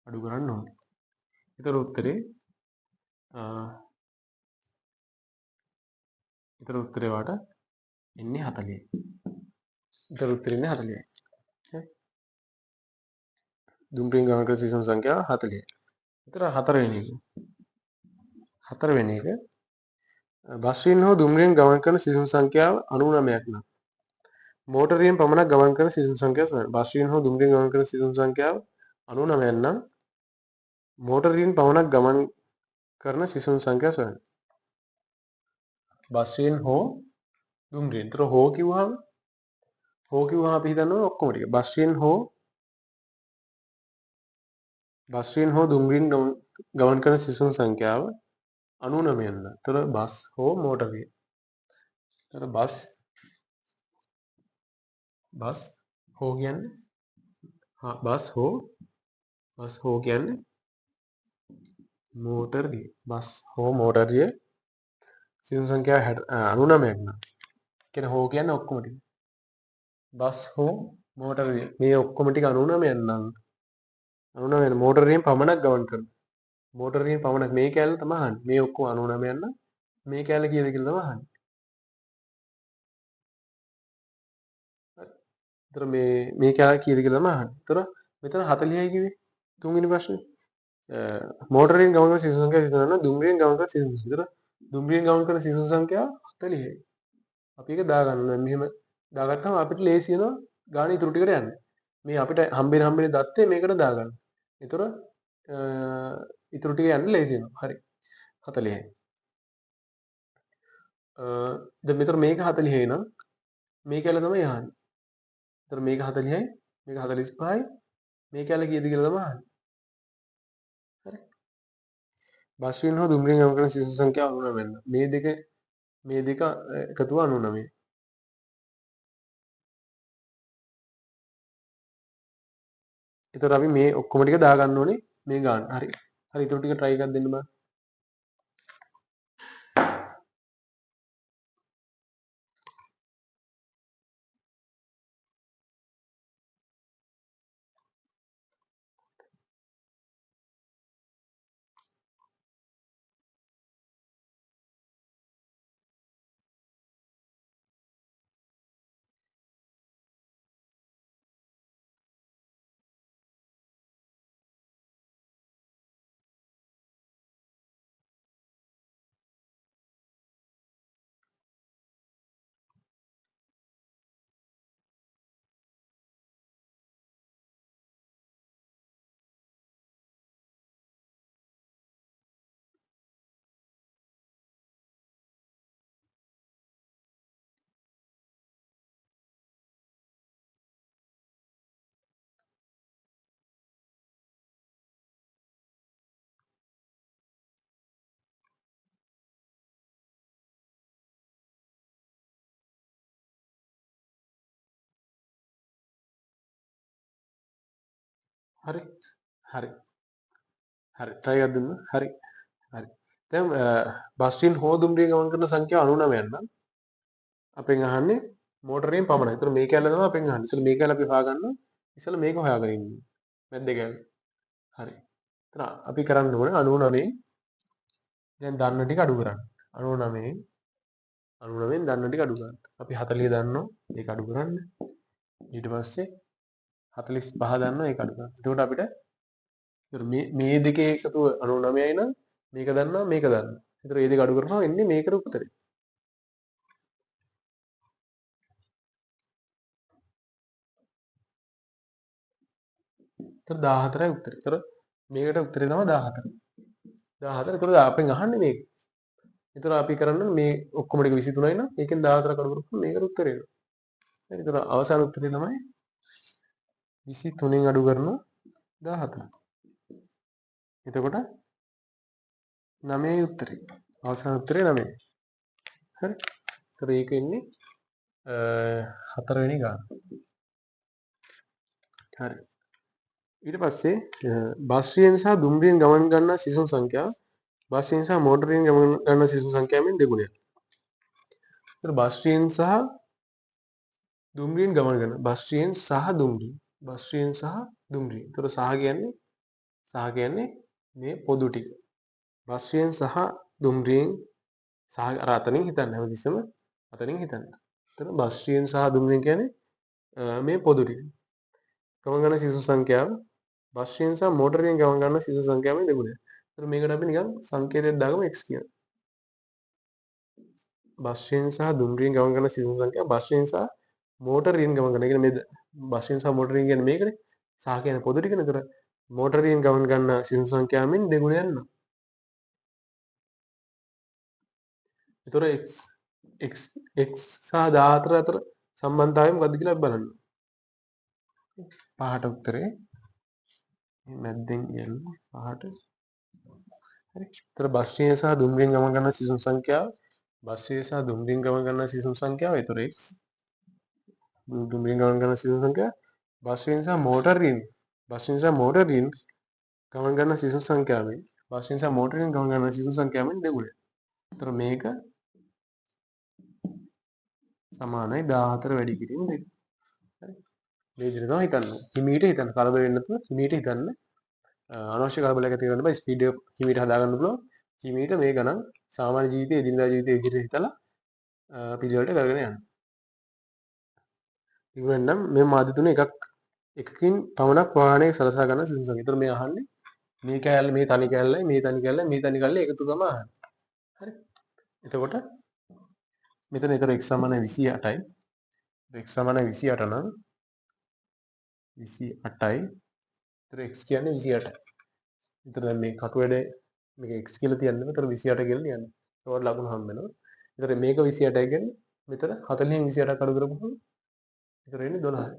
අඩු කරන්න ඕනේ. ඒතර උත්තරේ වාට එන්නේ 40යි. ඒතර උත්තරේ එන්නේ 40යි. හරි. දුම්රියෙන් ගමන් කරන සිසුන් සංඛ්‍යාව 40යි. ඒතර හතරවෙනි එක. හතරවෙනි එක බස්රියෙන් හෝ දුම්රියෙන් ගමන් කරන සිසුන් සංඛ්‍යාව 99ක් නම් මෝටරයෙන් පමණක් ගමන් කරන සිසුන් සංඛ්‍යාව සොයන්න. බස්රියෙන් හෝ දුම්රියෙන් ගමන් කරන සිසුන් සංඛ්‍යාව 99ක් නම් මෝටරයෙන් පමණක් ගමන් කරන සිසුන් සංඛ්‍යාව සොයන්න. බස්රියෙන් හෝ දුම්රියෙන්. ඒතර හෝ කිව්වහම අපි හිතනවා ඔක්කොම ටික. බස්රියෙන් හෝ දුම්රියෙන් ගමන් කරන සිසුන් සංඛ්‍යාව 99 නම්. ඒතර බස් හෝ මෝටරයෙන්. ඒතර බස් හෝ කියන්නේ බස් හෝ කියන්නේ මෝටරය. බස් හෝ මෝටරය සිසුන් සංඛ්‍යාව 99ක් නම්. කියන්නේ හෝ කියන්නේ ඔක්කොම ටික. බස් හෝ මෝටරය මේ ඔක්කොම ටික 99ක් නම් 99 මෝටරයෙන් පමණක් ගමන් කරනවා. මෝටරයෙන් පමණක් මේ කැලේ තමයි අහන්නේ. මේ ඔක්කොම 99ක් නම් මේ කැලේ කීයද කියලා තමයි අහන්නේ. හරි. ඒතර මේ කැලේ කීයද කියලා තමයි අහන්නේ. ඒතර මෙතන 40යි කිව්වේ. තුන්වෙනි ප්‍රශ්නේ. මෝටරයෙන් ගමන් කරන සිසුන් සංඛ්‍යාව 29 නම් දුම්රියෙන් ගමන් කරන සිසුන් සංඛ්‍යාව. ඒතර දුම්රියෙන් ගමන් කරන සිසුන් සංඛ්‍යාව 40යි. අපි ඒක දාගන්නවා. මෙහෙම දාගත්තාම අපිට ලේසි වෙනවා ගාන ඉතුරු ටිකට යන්න. මේ අපිට හම්බෙන දත්තේ මේකට දාගන්න. ඒතර ඉතුරු ටික යන්න ලේසි වෙනවා. හරි. 40යි. දැන් මෙතන මේක 40යි නම් මේ කැල තමයි අහන්නේ. ඒතර මේක 40යි, මේක 45යි. මේ කැල කීයද කියලා තමයි අහන්නේ. හරි. බස්රියෙන් හෝ දුම්රියෙන් ගමන් කරන සිසුන් සංඛ්‍යාව 99 නම් මේ දෙක එකතුව 99. ඒතර අපි මේ ඔක්කොම ටික දාගන්න ඕනේ මේ ගාන. හරි. හරි ඊටු ටික try එකක් දෙන්න බෑ. හරි. හරි. හරි try එකක් දෙන්න. හරි. හරි. දැන් බස් ට්‍රේන් හෝ දුම්රියෙන් ගමන් කරන සංඛ්‍යාව 99 නම් අපෙන් අහන්නේ මෝටරයෙන් පමණයි. ඒතර මේ කැල්ල තමයි අපෙන් අහන්නේ. ඒතර මේ කැල්ල අපි හොයාගන්නවා. ඉස්සෙල්ලා මේක හොයාගෙන ඉන්න. මැද්ද කැල්ල. හරි. ඒතර අපි කරන්න ඕනේ 99 දැන් දන්න ටික අඩු කරන්න. 99 99න් දන්න ටික අඩු කරන්න. අපි 40 දන්නවා. ඒක අඩු කරන්න. ඊට පස්සේ 45 දන්නවා. ඒක අඩු කරන්න. එතකොට අපිට මේ දෙකේ එකතුව 99යි නම් මේක දන්නවා මේක දන්නවා. ඒතර මේ දෙක අඩු කරනවා එන්නේ මේකට උත්තරේ. ඒතර 14යි උත්තරේ. ඒතර මේකට උත්තරේ තමයි 14. 14. ඒතර අපෙන් අහන්නේ මේක. ඒතර අපි කරන්නේ මේ ඔක්කොම ටික 23යි නම් ඒකෙන් 14 කඩු කරපුවම මේකට උත්තරේ එනවා. හරි. ඒතර අවසාන උත්තරේ තමයි 23න් අඩු කරනවා 14. එතකොට 9යි උත්තරේ. අවසාන උත්තරේ 9. හරි. ඒතර ඒක එන්නේ 4 වෙනි ගාන. හරි. ඊට පස්සේ බස් රියෙන් සහ දුම්රියෙන් ගමන් ගන්නා සිසුන් සංඛ්‍යාව බස් රියෙන් සහ මෝටරයෙන් ගමන් ගන්නා සිසුන් සංඛ්‍යාවෙන් දෙගුණයක්. ඒතර බස් රියෙන් සහ දුම්රියෙන් ගමන් කරන බස් රියෙන් සහ දුම්රිය. බස් රියෙන් සහ දුම්රිය. ඒතර සහ කියන්නේ මේ පොදු ටික. බස් රියෙන් සහ දුම්රියෙන් සහ අර අතනින් හිතන්න හැමතිස්සෙම අතනින් හිතන්න. එතන බස් රියෙන් සහ දුම්රියෙන් කියන්නේ මේ පොදු ටික. ගමන් ගන්න සිසු සංඛ්‍යාව බස් රියෙන් සහ මෝටරයෙන් ගමන් ගන්න සිසු සංඛ්‍යාවෙන් දෙගුණයක්. ඒතර මේකට අපි නිකන් සංකේතයක් දාගමු x කියලා. බස් රියෙන් සහ දුම්රියෙන් ගමන් ගන්න සිසු සංඛ්‍යාව බස් රියෙන් සහ මෝටරයෙන් ගමන් කරන. ඒ කියන්නේ මේ බස් රියෙන් සහ මෝටරයෙන් කියන්නේ මේකනේ. සහ කියන්නේ පොදු ටිකනේ. ඒතර මෝටරයෙන් ගමන් ගන්න සිසු සංඛ්‍යාවෙන් දෙගුණයක් නම්. ඒතර x සහ 14 අතර සම්බන්ධතාවය මොකද්ද කියලා අපි බලන්න. පහට උත්තරේ මේ මැද්දෙන් යන්න පහට. හරි. ඒතර බස් රිය සහ දුම්රියෙන් ගමන් කරන සිසුන් සංඛ්‍යාව බස් රිය සහ දුම්රියෙන් ගමන් කරන සිසුන් සංඛ්‍යාව ඒතර x දුම්රියෙන් ගමන් කරන සිසුන් සංඛ්‍යාව බස් රියෙන් සහ මෝටරයෙන් ගමන් කරන සිසුන් සංඛ්‍යාවෙන් බස් රියෙන් සහ මෝටරයෙන් ගමන් කරන සිසුන් සංඛ්‍යාවෙන් දෙගුණයක්. ඒතර මේක සමානයි 14 වැඩි කිරීම 2. හරි. මේ විදිහට තමයි හිතන්න. හිමීට හිතන්න. කලබල වෙන්නේ නැතුව හිමීට හිතන්න. අනවශ්‍ය කලබලයක් ඇති කරන්න බෑ. ස්පීඩ් එක හිමීට හදාගන්න පුළුවන්. හිමීට මේ ගණන් සාමාන්‍ය ජීවිතයේ එදිනදා ජීවිතයේ විදිහට හිතලා පිළිවෙලට කරගෙන යන්න. ඉක්මනටම මේ මාධ්‍ය තුන එකකින් පමණක් වාහනයක සලසා ගන්න සිසු සංඛ්‍යාව. ඒතර මේ අහන්නේ මේ කෑල්ල මේ තනි කෑල්ලයි මේ තනි කෑල්ලයි මේ තනි කෑල්ල එකතු තමයි අහන්නේ. හරි. එතකොට මෙතන ඒතර x සමානයි 28යි. x සමානයි 28 නම් 28යි. ඒතර x කියන්නේ 28යි. ඒතර දැන් මේ කටු වැඩේ මේක x කියලා තියන්නේ. ඒතර 28 කියලා ලියන්නේ. ඒකට ලකුණු හම්බ වෙනවා. ඒතර මේක 28යි කියන්නේ මෙතන 40න් 28ක් අඩු කරපුවම ඒතර එන්නේ 12යි.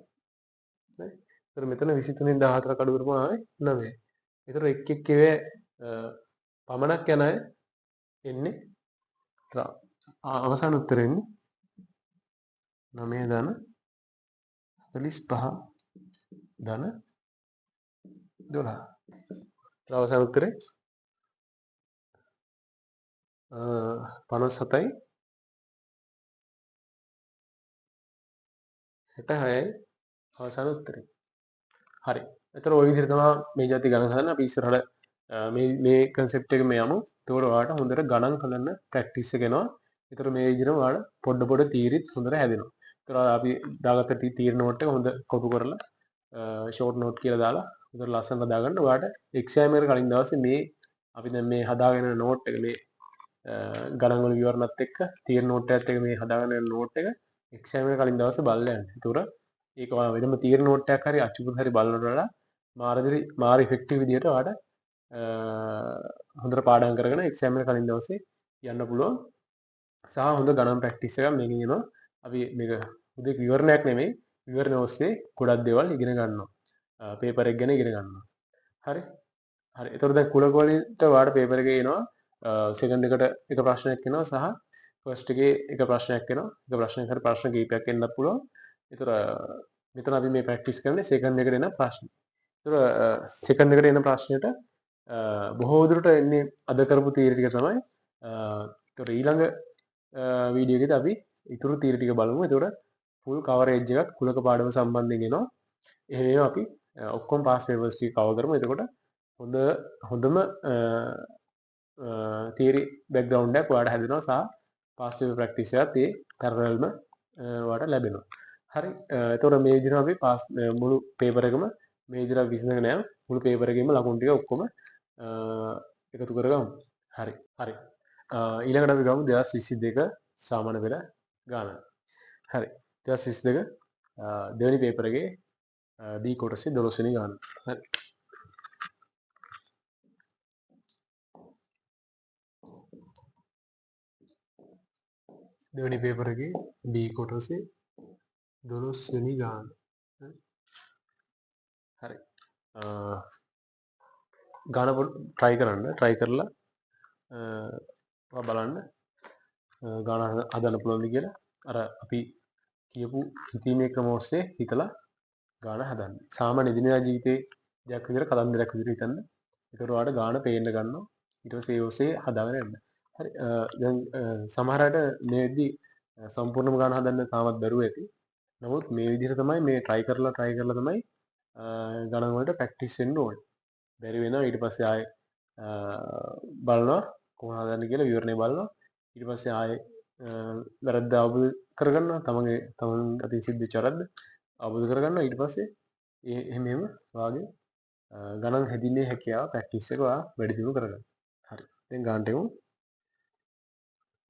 හරි. ඒතර මෙතන 23න් 14ක් අඩු කරපුවම ආවේ 9යි. ඒතර එක් ඒවා පමණක් යන අය එන්නේ අවසාන උත්තරේ එන්නේ 9 ධන 45 ධන 12. අවසාන උත්තරේ 57යි 66යි අවසාන උත්තරේ. හරි. එතකොට ওই විදිහට තමයි මේ જાති ගණන් හදන්න අපි ඉස්සරහට මේ concept එක මේ යමු. එතකොට ඔයාලට හොඳට ගණන් හදන්න practice එක එනවා. එතකොට මේ විදිහට ඔයාලා පොඩ තීරිත් හොඳට හැදෙනවා. එතකොට අපි දාගත්ත තීර නෝට් එක හොඳ කොපි කරලා short note කියලා දාලා හොඳට ලස්සනට දාගන්න. ඔයාලට exam එකට කලින් දවසේ මේ අපි දැන් මේ හදාගෙන යන note එක මේ ගණන් වල විවරණත් එක්ක තීර නෝට් එකත් එක්ක මේ හදාගෙන යන note එක exam එකට කලින් දවසේ බලලා යන්න. එතකොට ඒක ඔයා වෙනම තීර නෝට් එකක් හරි අච්චුපුත් හරි බලනට වඩා මාර ඉෆෙක්ටිව් විදිහට ඔයාලට හොඳට පාඩම් කරගෙන එක්සෑම් එකට කලින් දවසේ යන්න පුළුවන්. සහ හොඳ ගණන් ප්‍රැක්ටිස් එකක් මේකෙන් එනවා. අපි මේක උදේ විවරණයක් නෙමෙයි විවරණ ඔස්සේ ගොඩක් දේවල් ඉගෙන ගන්නවා. පේපර් එක ගැන ඉගෙන ගන්නවා. හරි. හරි. එතකොට දැන් කුලක වලට ඔයාලට පේපර් එකේ එනවා සෙකන්ඩ් එකට එක ප්‍රශ්නයක් එනවා සහ ෆස්ට් එකේ එක ප්‍රශ්නයක් එනවා. එක ප්‍රශ්නයක් හරි ප්‍රශ්න කීපයක් එන්නත් පුළුවන්. ඒතර මෙතන අපි මේ ප්‍රැක්ටිස් කරන්නේ සෙකන්ඩ් එකට එන ප්‍රශ්න. ඒතර සෙකන්ඩ් එකට එන ප්‍රශ්නෙට බොහෝ දුරට එන්නේ අද කරපු තීර ටික තමයි. ඒතකොට ඊළඟ වීඩියෝ එකේදී අපි ඊතුරු තීර ටික බලමු. ඒතකොට ෆුල් කවරේජ් එකක් කුලක පාඩම සම්බන්ධයෙන් එනවා. එහෙම අපි ඔක්කොම පාස් පේපර්ස් ටික කවර් කරමු. එතකොට හොඳම තියරි බෑග්ග්‍රවුන්ඩ් එකක් ඔයාලට හැදෙනවා සහ පාස් පේපර් ප්‍රැක්ටිස් එකත් ඒ පැරලල්ම ඔයාලට ලැබෙනවා. හරි. එතකොට මේ විදිහට අපි පාස් මුළු පේපර් එකම මේ විදිහට විසඳගෙන යමු. මුළු පේපර් එකේම ලකුණු ටික ඔක්කොම එකතු කරගමු. හරි. හරි. ඊළඟට අපි ගමු 2022 සාමාන්‍ය පෙළ ගානක්. හරි. 2022 දෙවෙනි පේපර් එකේ B කොටසේ 12 වෙනි ගාන. හරි. දෙවෙනි පේපර් එකේ B කොටසේ 12 වෙනි ගාන. හරි. ගාන try කරලා බලන්න ගාන හදන්න පුළුවන්ද කියලා. අර අපි කියපු හිතීමේ ක්‍රම ඔස්සේ හිතලා ගාන හදන්න. සාමාන්‍ය දිනදා ජීවිතේ දෙයක් විදිහට කතන්දරයක් විදිහට හිතන්න. ඒකට ඔයාලට ගාන පේන්න ගන්නවා. ඊට පස්සේ ඒ ඔස්සේ හදාගෙන යන්න. හරි. දැන් සමහර අයට මේදී සම්පූර්ණම ගාන හදන්න තාමත් බැරුව ඇති. නමුත් මේ විදිහට තමයි මේ try කරලා තමයි ගණන් වලට ප්‍රැක්ටිස් වෙන්න ඕනේ. බැරි වෙනවා ඊට පස්සේ ආයෙ බලනවා කොහොමද හදන්නේ කියලා විවරණය බලනවා. ඊට පස්සේ ආයෙ වැරද්ද අවබෝධ කරගන්නවා. තමන් අතින් සිද්ධ වෙච්ච වැරද්ද අවබෝධ කරගන්නවා. ඊට පස්සේ එහෙම වාගේ ගණන් හැදින්නේ හැකියාව ප්‍රැක්ටිස් එක ඔයා වැඩි දියුණු කරගන්න. හරි. දැන් ගානට එමු.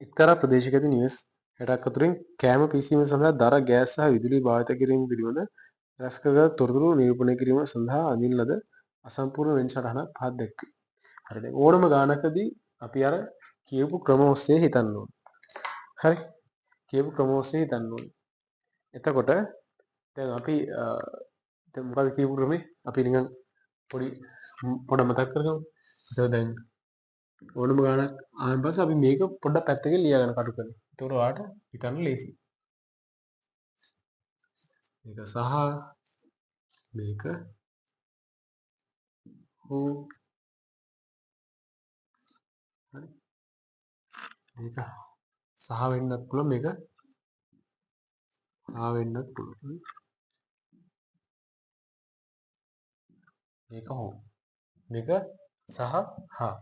එක්තරා ප්‍රදේශයක ඇති නිවෙස් 60ක් අතරින් කෑම පිසීම සඳහා දර ගෑස් සහ විදුලි භාවිත කිරීම පිළිබඳ රැස් කරගත් තොරතුරු නිරූපණය කිරීම සඳහා අඳින ලද අසම්පූර්ණ වෙන් සටහනක් පහත දැක්වේ. හරි. දැන් ඕනම ගානකදී අපි අර කියපු ක්‍රම ඔස්සේ හිතන්න ඕනේ. හරි. කියපු ක්‍රම ඔස්සේ හිතන්න ඕනේ. එතකොට දැන් අපි දැන් මොකද කියපු ක්‍රමේ අපි නිකන් පොඩ මතක් කරගමු. ඒක දැන් ඕනම ගානක් ආවන් පස්සේ අපි මේක පොඩ්ඩක් පැත්තකින් ලියා ගන්න කටු කරලා. ඒතකොට ඔයාලට හිතන්න ලේසියි. මේක සහ මේක හෝ හරි. මේක සහ වෙන්නත් පුළුවන් මේක හා වෙන්නත් පුළුවන්. මේක හෝ මේක සහ හා.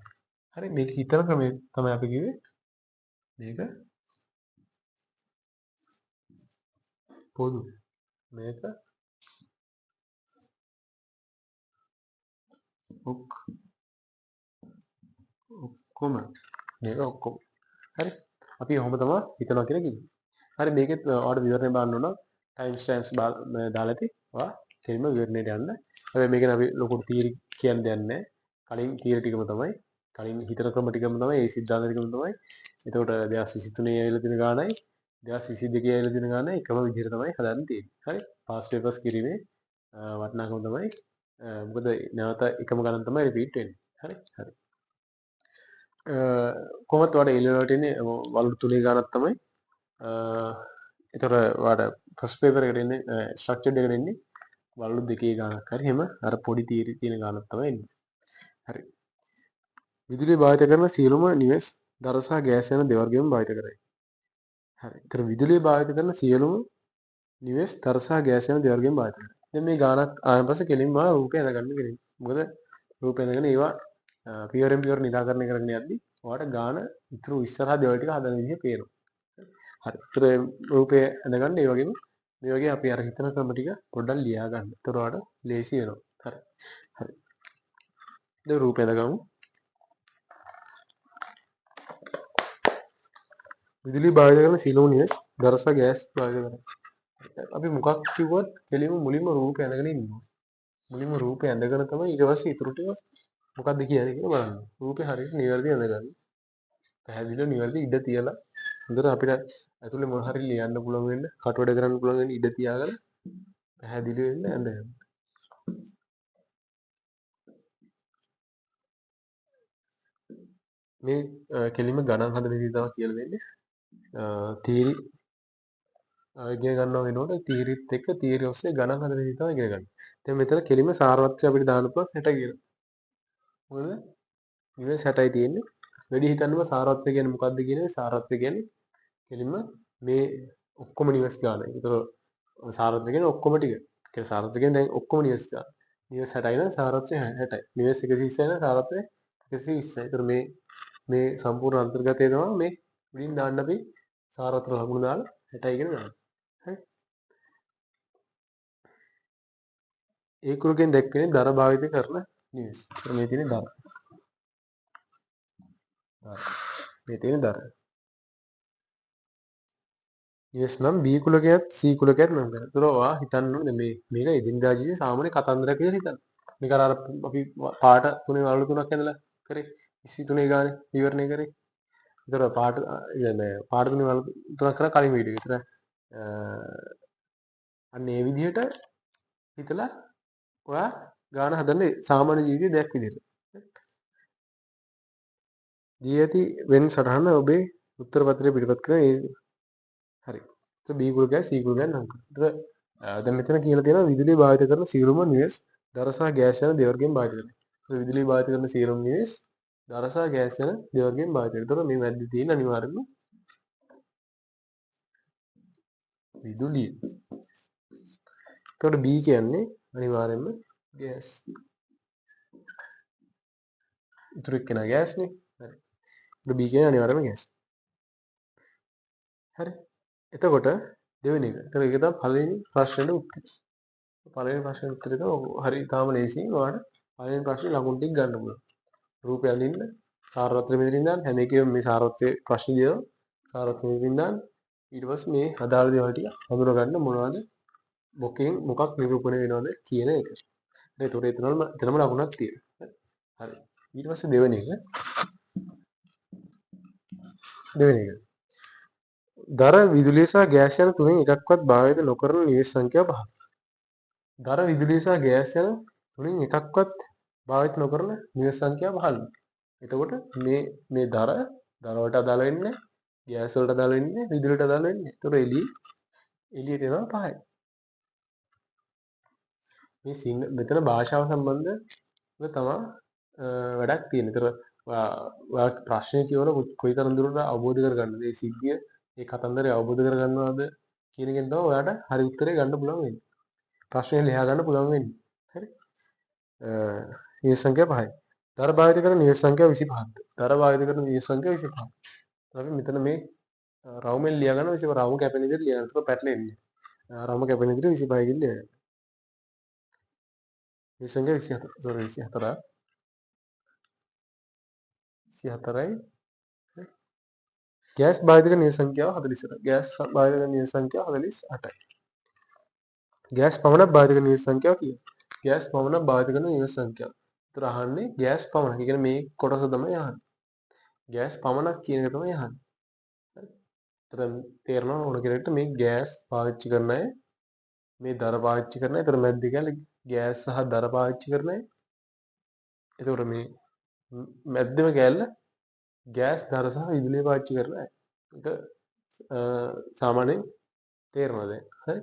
හරි. මේක හිතන ක්‍රමය තමයි අපි කිව්වේ. මේක පොදු. මේක ඔක්කොම. මේක ඔක්කොම. හරි. අපි ඔහොම තමයි හිතනවා කියලා කිව්වේ. හරි. මේකෙත් ඔයාලට විවරණය බලන්න ඕන ටයිම් ස්ටෑම්ප්ස් දාලා ඇති. ඔයා කෙලින්ම විවරණයට යන්න. හැබැයි මේකෙන් අපි ලොකු තීරි කියන්න දෙයක් නැහැ. කලින් තීර ටිකම තමයි. කලින් හිතන ක්‍රම ටිකම තමයි. ඒ සිද්ධාන්ත ටිකම තමයි. එතකොට 2023 ඇවිල්ලා තියෙන ගානයි 2022 ඇවිල්ලා තියෙන ගානයි එකම විදිහට තමයි හදන්න තියෙන්නේ. හරි. පාස් පේපර්ස් කිරීමේ වටිනාකම තමයි. මොකද නැවත එකම ගණන් තමයි රිපීට් වෙන්නේ. හරි. හරි. කොහොමද ඔයාලට A level වලට එන්නේ වලු තුනේ ගානක් තමයි. එතකොට ඔයාලට ෆස්ට් පේපර් එකට එන්නේ ස්ට්‍රක්චර්ඩ් එකට එන්නේ වලු දෙකේ ගානක් හරි එහෙම අර පොඩි තීරි තියෙන ගානක් තමයි එන්නේ. හරි. විදුලිය භාවිත කරන සියලුම නිවෙස් දර සහ ගෑස් යන දෙවර්ගයෙන් භාවිත කරයි. හරි. ඒතර විදුලිය භාවිත කරන සියලුම නිවෙස් දර සහ ගෑස් යන දෙවර්ගයෙන් භාවිත කරයි. දැන් මේ ගානක් ආයන් පස්සේ කෙලින්ම රූපය හදගන්න කෙලින්. මොකද රූපය හදගෙන ඒවා පියවරෙන් පියවර නිරාකරණය කරන්න යද්දි ඔයාලට ගාන ඉතුරු ඉස්සරහා දේවල් ටික හදන විදිහ පේනවා. හරි. ඒතර රූපය හදගන්න ඒ වගේම මේ වගේ අපි අර හිතන ක්‍රම ටික පොඩ්ඩක් ලියා ගන්න. ඒතර ඔයාලට ලේසි වෙනවා. හරි. හරි. දැන් රූපය හදගමු. විදුලි භාවිත කරන සියලුම නිවෙස් දර සහ ගෑස් භාවිත කරයි. අපි මොකක් කිව්වත් කෙලින්ම මුලින්ම රූපය ඇඳගෙන ඉන්නවා. මුලින්ම රූපය ඇඳගෙන තමයි ඊට පස්සේ ඊටු ටික මොකක්ද කියන්නේ කියලා බලන්න. රූපය හරියට නිවැරදි ඇඳගන්න. පැහැදිලිව නිවැරදි ඉඩ තියලා හොඳට අපිට ඇතුලේ මොන හරි ලියන්න පුළුවන් වෙන්න, කටවඩ කරන්න පුළුවන් වෙන්න ඉඩ තියාගෙන පැහැදිලි වෙන්න ඇඳගන්න. මේ කෙලින්ම ගණන් හදන විදිහ තමයි කියලා දෙන්නේ. තීරි ඉගෙන ගන්නව වෙනකොට තීරිත් එක්ක තීරිය ඔස්සේ ගණන් හදන විදිහ තමයි ඉගෙන ගන්න. දැන් මෙතන කෙලින්ම සාරවත්ය අපිට දාන්න පුළුවන් 60 කියලා. මොකද නිවෙස් 60යි තියෙන්නේ. වැඩි හිතන්නම සාරත්වය කියන්නේ මොකක්ද කියන්නේ? සාරත්වය කියන්නේ කෙලින්ම මේ ඔක්කොම නිවෙස් ගන්න. ඒතර සාරත්වය කියන්නේ ඔක්කොම ටික. ඒ සාරත්වය කියන්නේ දැන් ඔක්කොම නිවෙස් ගන්න. නිවෙස් 60යි නම් සාරත්වය 60යි. නිවෙස් 120යි නම් සාරත්වය 120යි. ඒතර මේ සම්පූර්ණ අන්තර්ගතය තමයි මේ උඩින් දාන්න අපි සාරත්ව ලකුණු දාලා 60යි කියන දාන්න. හරි. ඒ කුරුකෙන් දැක්වෙන්නේ දර භාවිත කරන නිවෙස්. ඒතර මේ තියෙන්නේ දර. මේ තියෙන්නේ දර. නිවෙස් නම් B කුලකයත් C කුලකයත් නම් කරනවා. ඒතර ඔයා හිතන්න ඕනේ මේක එදිනදා ජීවිතේ සාමාන්‍ය කතන්දරයක් කියලා හිතන්න. මේක අර අපි පාට තුනේ වලලු තුනක් ඇඳලා කරේ 23 ගානේ විවරණය කරේ. ඒතර පාට පාට තුනේ වලලු තුනක් කරා කලින් වීඩියෝ. ඒතර අන්න ඒ විදිහට හිතලා ඔයා ගාන හදන්නේ සාමාන්‍ය ජීවිතයේ දෙයක් විදිහට. දී ඇති වෙන සටහන ඔබේ උත්තර පත්‍රයේ පිටපත් කරන හරි. B කුලකයයි C කුලකයයි නම් කරනවා. දැන් මෙතන කියලා තියෙනවා විදුලිය භාවිත කරන සියලුම නිවෙස් දර සහ ගෑස් යන දෙවර්ගයෙන් භාවිත කරනවා. විදුලිය භාවිත කරන සියලුම නිවෙස් දර සහ ගෑස් යන දෙවර්ගයෙන් භාවිත කරනවා. ඒතකොට මේ මැද්දේ තියෙන අනිවාර්යයෙන්ම විදුලිය. ඒතකොට B කියන්නේ අනිවාර්යයෙන්ම ගෑස්. ඉතුරු එක්කෙනා ගෑස් නේ. හරි. ඒතකොට B කියන්නේ අනිවාර්යයෙන්ම ගෑස්. හරි. එතකොට දෙවෙනි එක. ඒතර ඒක තමයි පළවෙනි ප්‍රශ්නෙට උත්තරය. පළවෙනි ප්‍රශ්නෙට උත්තරය තමයි හරි තාම ලේසියි. ඔයාලට පළවෙනි ප්‍රශ්නේ ලකුණු ටික ගන්න පුළුවන්. රූපය අඳින්න සාරවත්‍රය මෙතනින් දාන්න. හැම එකේම මේ සාරවත්‍රයේ ප්‍රශ්න දියනවා. සාරවත්‍රය මෙතනින් දාන්න. ඊට පස්සේ මේ අදාළ දේවල් ටික හඳුනා ගන්න මොනවද මොකෙන් මොකක් නිරූපණය වෙනවද කියන එක. ඒතකොට එතනම ලකුණක් තියෙනවා. හරි. ඊට පස්සේ දෙවෙනි එක. දර විදුලිය සහ ගෑස් යන තුනෙන් එකක්වත් භාවිත නොකරන නිවෙස් සංඛ්‍යාව 5. දර විදුලිය සහ ගෑස් යන තුනෙන් එකක්වත් භාවිත නොකරන නිවෙස් සංඛ්‍යාව 15. එතකොට මේ දර වලට අදාළ වෙන්නේ ගෑස් වලට අදාළ වෙන්නේ විදුලියට අදාළ වෙන්නේ. එතකොට එළියට එනවා 5යි. මේ මෙතන භාෂාව සම්බන්ධව තමයි වැඩක් තියෙන්නේ. ඒතර ඔයා ප්‍රශ්නේ කියවන කොයිතරම් දුරට අවබෝධ කරගන්නද මේ සිද්ධිය මේ කතන්දරය අවබෝධ කරගන්නවද කියන එකෙන් තමයි ඔයාට හරි උත්තරේ ගන්න පුළුවන් වෙන්නේ. ප්‍රශ්නේ ලියා ගන්න පුළුවන් වෙන්නේ. හරි. නිවෙස් සංඛ්‍යාව 5යි. දර භාවිත කරන නිවෙස් සංඛ්‍යාව 25ක්ද? දර භාවිත කරන නිවෙස් සංඛ්‍යාව 25ක්. අපි මෙතන මේ රවුමෙන් ලියා ගන්න 25 රවුම කැපෙන විදිහට ලියන්න. ඒක පැටලෙන්නේ. රවුම කැපෙන විදිහට 25 කියලා ලියන්න. නිවෙස් සංඛ්‍යාව 24. 24යි. ගෑස් භාවිත කරන නිවෙස් සංඛ්‍යාව 48. ගෑස් භාවිත කරන නිවෙස් සංඛ්‍යාව 48යි. ගෑස් පමණක් භාවිත කරන නිවෙස් සංඛ්‍යාව කීයද? ගෑස් පමණක් භාවිත කරන නිවෙස් සංඛ්‍යාව. ඒතර අහන්නේ ගෑස් පමණක්. ඒ කියන්නේ මේ කොටස තමයි අහන්නේ. ගෑස් පමණක් කියන එක තමයි අහන්නේ. හරි. ඒතර තේරෙනවා ඕන කෙනෙක්ට මේ ගෑස් පාවිච්චි කරන අය මේ දර පාවිච්චි කරන අය. ඒතර මැද්ද කියලා ගෑස් සහ දර පාවිච්චි කරන අය. ඒතර මේ මැද්දම කැල්ල ගෑස් දර සහ විදුලිය පාවිච්චි කරන අය. ඒක සාමාන්‍යයෙන් තේරෙනවා දැන්. හරි.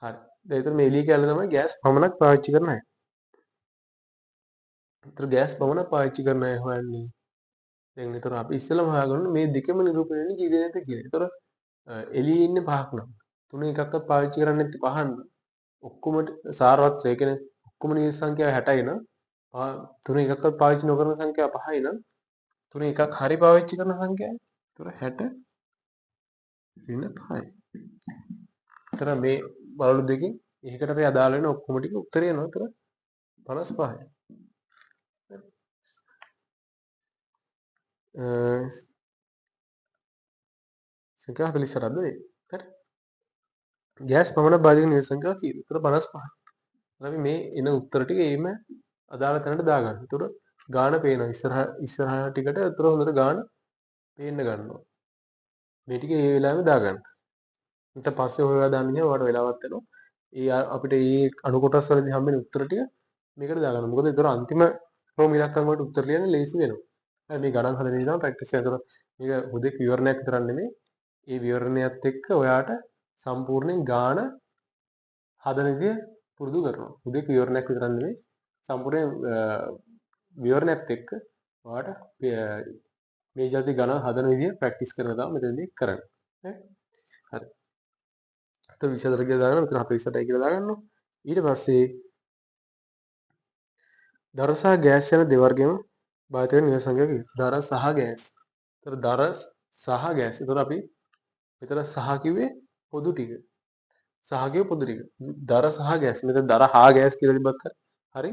හරි. ඒතර මේ එළිය කැල්ල තමයි ගෑස් පමණක් පාවිච්චි කරන අය. ඒතර ගෑස් පමණක් පාවිච්චි කරන අය හොයන්නේ. දැන් ඒතර අපි ඉස්සෙල්ලාම හොයාගන්න මේ දෙකම නිරූපණය වෙන්නේ කී දෙනෙක්ද කියලා. ඒතර එළියේ ඉන්නේ පහක් නම් තුනේ එකක්වත් පාවිච්චි කරන්නේ නැති පහන් ඔක්කොම සාරවත් ඒ කියන්නේ ඔක්කොම නිවෙස් සංඛ්‍යාව 60යි නම් තුනේ එකක්වත් පාවිච්චි නොකරන සංඛ්‍යාව 5යි නම් තුනේ එකක් හරි පාවිච්චි කරන සංඛ්‍යාව. ඒතර 60 ඍණ 5යි. ඒතර මේ බලවලු දෙකෙන් එකකට අපි අදාළ වෙන ඔක්කොම ටික උත්තරේ එනවා. ඒතර 55යි. සංඛ්‍යා 48ද වේ. හරි. ගෑස් පමණක් භාවිත කරන නිවෙස් සංඛ්‍යාව කීයද? ඒතර 55යි. අපි මේ එන උත්තර ටික එීම අදාළ තැනට දාගන්න. ඒතකොට ගාන පේනවා. ඉස්සරහ ටිකට ඒතර හොඳට ගාන පේන්න ගන්නවා. මේ ටික ඒ වෙලාවෙම දාගන්න. ඊට පස්සේ ඔයලා දාන්න ගියාම ඔයාලට වෙලාවක් යනවා. අපිට මේ අණු කොටස් වලදී හම්බෙන උත්තර ටික මේකට දාගන්න. මොකද ඒතර අන්තිම රෝම ඉලක්කම් වලට උත්තර ලියන්න ලේසි වෙනවා. හරි මේ ගණන් හදන විදිහ තමයි ප්‍රැක්ටිස් එක. ඒතර මේක හුදෙක් විවරණයක් විතරක් නෙමෙයි. ඒ විවරණයත් එක්ක ඔයාට සම්පූර්ණයෙන් ගාන හදන විදිය පුරුදු කරනවා. හුදෙක් විවරණයක් විතරක් නෙමෙයි. සම්පූර්ණයෙන් විවරණයත් එක්ක ඔයාලට මේ જાති ඝන හදන විදිය ප්‍රැක්ටිස් කරන තමයි මෙතනදී කරන්නේ. හරි. එතකොට 24 කියලා දාගන්න. මෙතන 48යි කියලා දාගන්නවා. ඊට පස්සේ දර සහ ගෑස් යන දෙවර්ගෙම භාවිත කරන නියම සංඛ්‍යාව කිව්වේ. දර සහ ගෑස්. එතකොට දර සහ ගෑස්. එතකොට අපි මෙතන සහ කිව්වේ පොදු ටික. සහ කිව්වේ පොදු ටික. දර සහ ගෑස්. මෙතන දර හා ගෑස් කියලා තිබ්බත් හරි.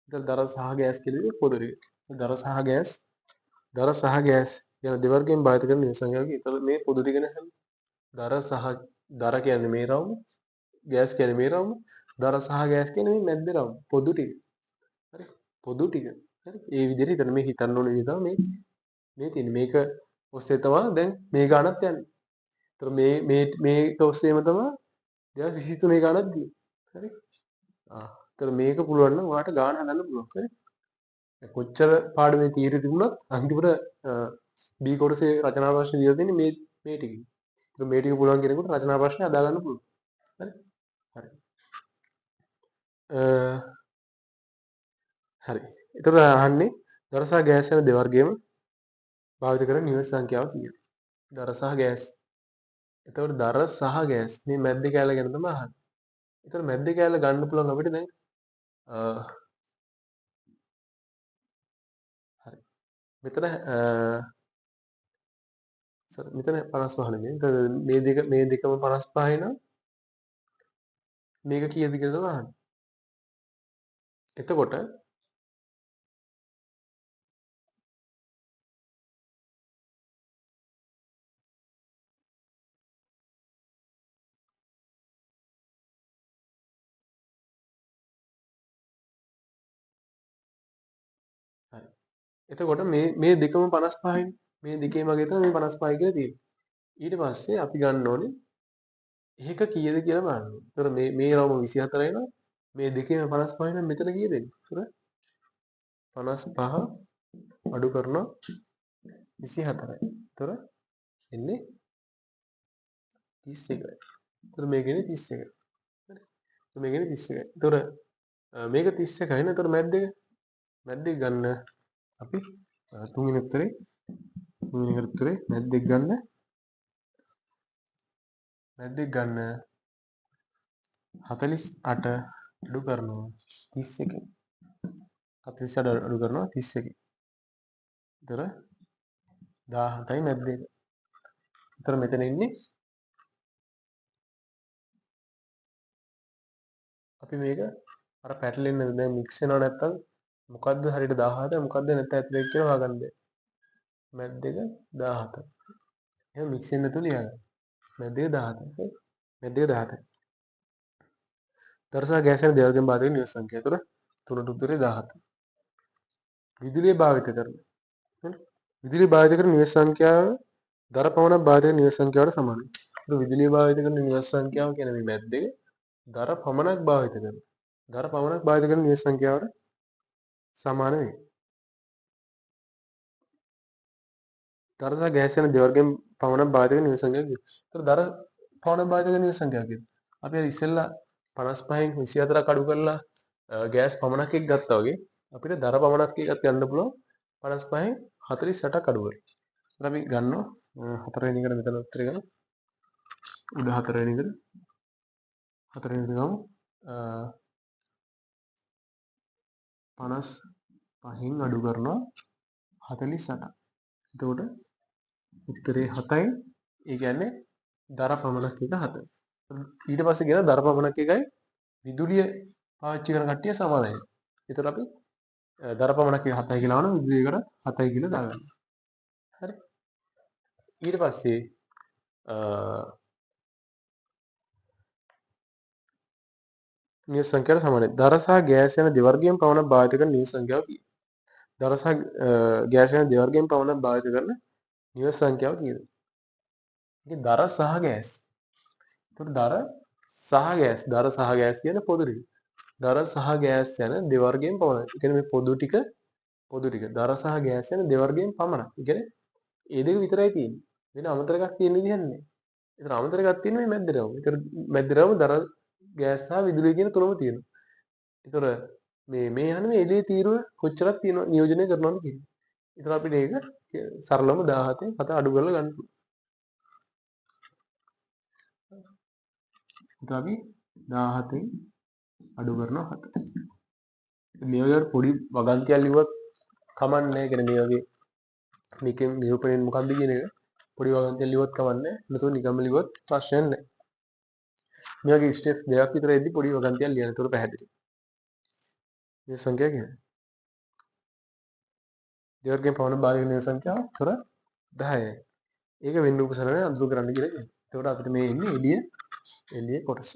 එතන දර සහ ගෑස් කියලා පොදු ටික. දර සහ ගෑස්. දර සහ ගෑස් යන දෙවර්ගයෙන් භාවිත කරන නියම සංඛ්‍යාව කිව්වේ. එතකොට මේ පොදු ටික නේ. දර සහ දර කියන්නේ මේ රවුම. ගෑස් කියන්නේ මේ රවුම. දර සහ ගෑස් කියන්නේ මේ මැද්ද රවුම. පොදු ටික. හරි. පොදු ටික. හරි. ඒ විදිහට හිතන්න මේ හිතන්න ඕන විදිහ තමයි මේ තියෙන්නේ. මේක ඔස්සේ තමයි දැන් මේ ගානක් යන්නේ. ඒතර මේක ඔස්සේම තමයි 2023 ගානක් ගියේ. හරි. ඒතර මේක පුළුවන් නම් ඔයාලට ගාන හදන්න පුළුවන්. හරි. කොච්චර පාඩමේ තීරය තිබුණත් අන්තිමට B කොටසේ රචනා ප්‍රශ්න දීලා තියෙන්නේ මේ ටිකේ. ඒතර මේ ටික පුළුවන් කෙනෙකුට රචනා ප්‍රශ්න හදා ගන්න පුළුවන්. හරි. හරි. හරි. ඒතර අහන්නේ දර සහ ගෑස් යන දෙවර්ගයේම භාවිත කරන නියම සංඛ්‍යාව කීයද? දර සහ ගෑස්. එතකොට දර සහ ගෑස් මේ මැද්දේ කැලේ ගැන තමයි අහන්නේ. ඒතර මැද්දේ කැලේ ගන්න පුළුවන් අපිට දැන් හරි. මෙතන මෙතන 55 නෙමෙයි. මේ දෙකම 55යි නම් මේක කීයද කියලා තමයි අහන්නේ. එතකොට හරි. එතකොට මේ දෙකම 55යි. මේ දෙකේම වගේ තමයි මේ 55 කියලා තියෙන්නේ. ඊට පස්සේ අපි ගන්න ඕනේ ඒක කීයද කියලා බලන්න. ඒතර මේ රවුම 24යි නම් මේ දෙකේම 55යි නම් මෙතන කීයද එන්නේ? ඒතර 55 අඩු කරනවා 24යි. ඒතර එන්නේ 31යි. ඒතර මේකෙන්නේ 31යි. හරි. මේකෙන්නේ 31යි. ඒතර මේක 31යි නේ. ඒතර මැද්දේ ගන්න අපි තුන්වෙනි උත්තරේ මැද්දේ ගන්න 48 අඩු කරනවා 31. 48 අඩු කරනවා 31. ඒතර 17යි මැද්දේ. ඒතර මෙතන ඉන්නේ අපි මේක අර පැටලෙන්නේ දැන් මික්ස් වෙනව නැත්තම් මොකද්ද හරියට 17 මොකද්ද නැත්නම් ඇතුලේ කියලා හොයාගන්න බැහැ. මැද්දේක 17. එහෙනම් මික්ස් වෙන්න නැතුව ලියගන්න. මැද්දේක 17. මැද්දේක 17. දර සහ ගෑස් යන දෙවර්ගෙන් භාවිත කරන නියම සංඛ්‍යාව. ඒතර 3ට උත්තරේ 17. විදුලිය භාවිත කරන. විදුලිය භාවිත කරන නියම සංඛ්‍යාව දර පමණක් භාවිත කරන නියම සංඛ්‍යාවට සමානයි. ඒතර විදුලිය භාවිත කරන නියම සංඛ්‍යාව කියන මේ මැද්දේක දර පමණක් භාවිත කරන. දර පමණක් භාවිත කරන නියම සංඛ්‍යාවට සමාන වේ. දර සහ ගෑස් යන දෙවර්ගෙන් පමණක් භාවිත කරන නියම සංඛ්‍යාව කිව්වා. ඒතර දර පමණක් භාවිත කරන නියම සංඛ්‍යාව කිව්වා. අපි අර ඉස්සෙල්ලා 55න් 24ක් අඩු කරලා ගෑස් පමණක් එක ගත්තා වගේ අපිට දර පමණක් එකක් ගන්න පුළුවන් 55න් 48ක් අඩු කරලා. ඒත් අපි ගන්නවා හතරවෙනි එකට මෙතන උත්තරේ ගමු. උඩ හතරවෙනි එකට හතරවෙනි එකට ගමු. 55න් අඩු කරනවා 48. එතකොට උත්තරේ 7යි. ඒ කියන්නේ දර පමණක් එක 7. ඊට පස්සේ කියන දර පමණක් එකයි විදුලිය පාවිච්චි කරන කට්ටිය සමානයි. ඒතර අපි දර පමණක් එක 7යි කියලා වුණා විදුලියකට 7යි කියලා දාගන්න. හරි. ඊට පස්සේ නියම සංඛ්‍යාවට සමානයි. දර සහ ගෑස් යන දෙවර්ගයෙන් පමණක් භාවිත කරන නියම සංඛ්‍යාව කීයද? දර සහ ගෑස් යන දෙවර්ගයෙන් පමණක් භාවිත කරන නියම සංඛ්‍යාව කීයද? ඉතින් දර සහ ගෑස්. ඒකට දර සහ ගෑස් කියන්නේ පොදු ටික. දර සහ ගෑස් යන දෙවර්ගයෙන් පමණයි. ඒ කියන්නේ මේ පොදු ටික දර සහ ගෑස් යන දෙවර්ගයෙන් පමණක්. ඒ කියන්නේ ඒ දෙක විතරයි තියෙන්නේ. වෙන අමතර එකක් තියෙන විදිහක් නැහැ. ඒතර අමතර එකක් තියෙන්නේ මේ මැද්ද රවුම. ඒතර මැද්ද රවුම දර ගෑස් සහ විදුලිය කියන තුනම තියෙනවා. ඒතර මේ යන්නේ එළියේ තීරුව කොච්චරක් තියෙනව නියෝජනය කරනවද කියන්නේ. ඒතර අපිට ඒක සරලවම 17 7 අඩු කරලා ගන්න පුළුවන්. ඒතර අපි 17 අඩු කරනවා 7. මේ වගේ පොඩි වගන්තියක් ලිව්වත් කමන්නේ නැහැ. කියන්නේ මේ වගේ මේකෙන් නිරූපණයෙන් මොකක්ද කියන එක පොඩි වගන්තියක් ලිව්වත් කමන්නේ නැහැ. නැතුව නිකම්ම ලිව්වත් ප්‍රශ්නයක් නැහැ. මේ වගේ ස්ටෙප්ස් දෙකක් විතර එද්දි පොඩි වගන්තියක් ලියන්න. ඒතර පැහැදිලි. මේ සංඛ්‍යා කියන්නේ දෙවර්ගයෙන් පවන භාගික නිර සංඛ්‍යාව තොර 10යි. ඒක වෙන්න උපසරණය අඳුරු කරන්න කියලා කියනවා. එතකොට අපිට මේ ඉන්නේ එළිය කොටස.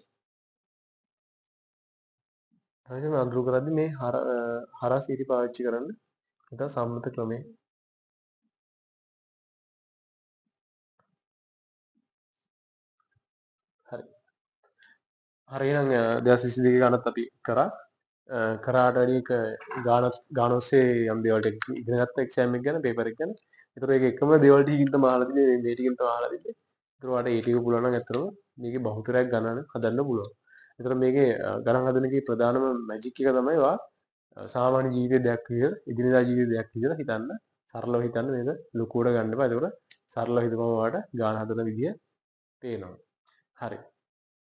හරිද? අඳුරු කරද්දී මේ හරස් ඉරි පාවිච්චි කරන්න. නැත්නම් සම්මත ක්‍රමය. හරි. හරිනම් 2022 ගානත් අපි කරා. කරාට වැඩි ගාන ඔස්සේ යම් දේවල් ටික ඉගෙන ගත්ත එක්සෑම් එක ගැන පේපර් එක ගැන. ඒතර ඒක එකම දේවල් ටිකකින් තමයි අහලා තින්නේ මේ ටිකෙන් තමයි අහලා තින්නේ. ඒතර ඔයාලට ඒ ටික පුළුවන් නම් ඇත්තටම මේකේ බහුතරයක් ගණන හදන්න පුළුවන්. ඒතර මේකේ ගණන් හදන එකේ ප්‍රධානම මැජික් එක තමයි ඔයා සාමාන්‍ය ජීවිතයේ දෙයක් විදිහට එදිනෙදා ජීවිතයේ දෙයක් විදිහට හිතන්න. සරලව හිතන්න මේක ලොකුවට ගන්න එපා. ඒතකොට සරලව හිතපුවම ඔයාලට ගාන හදන විදිය පේනවා. හරි.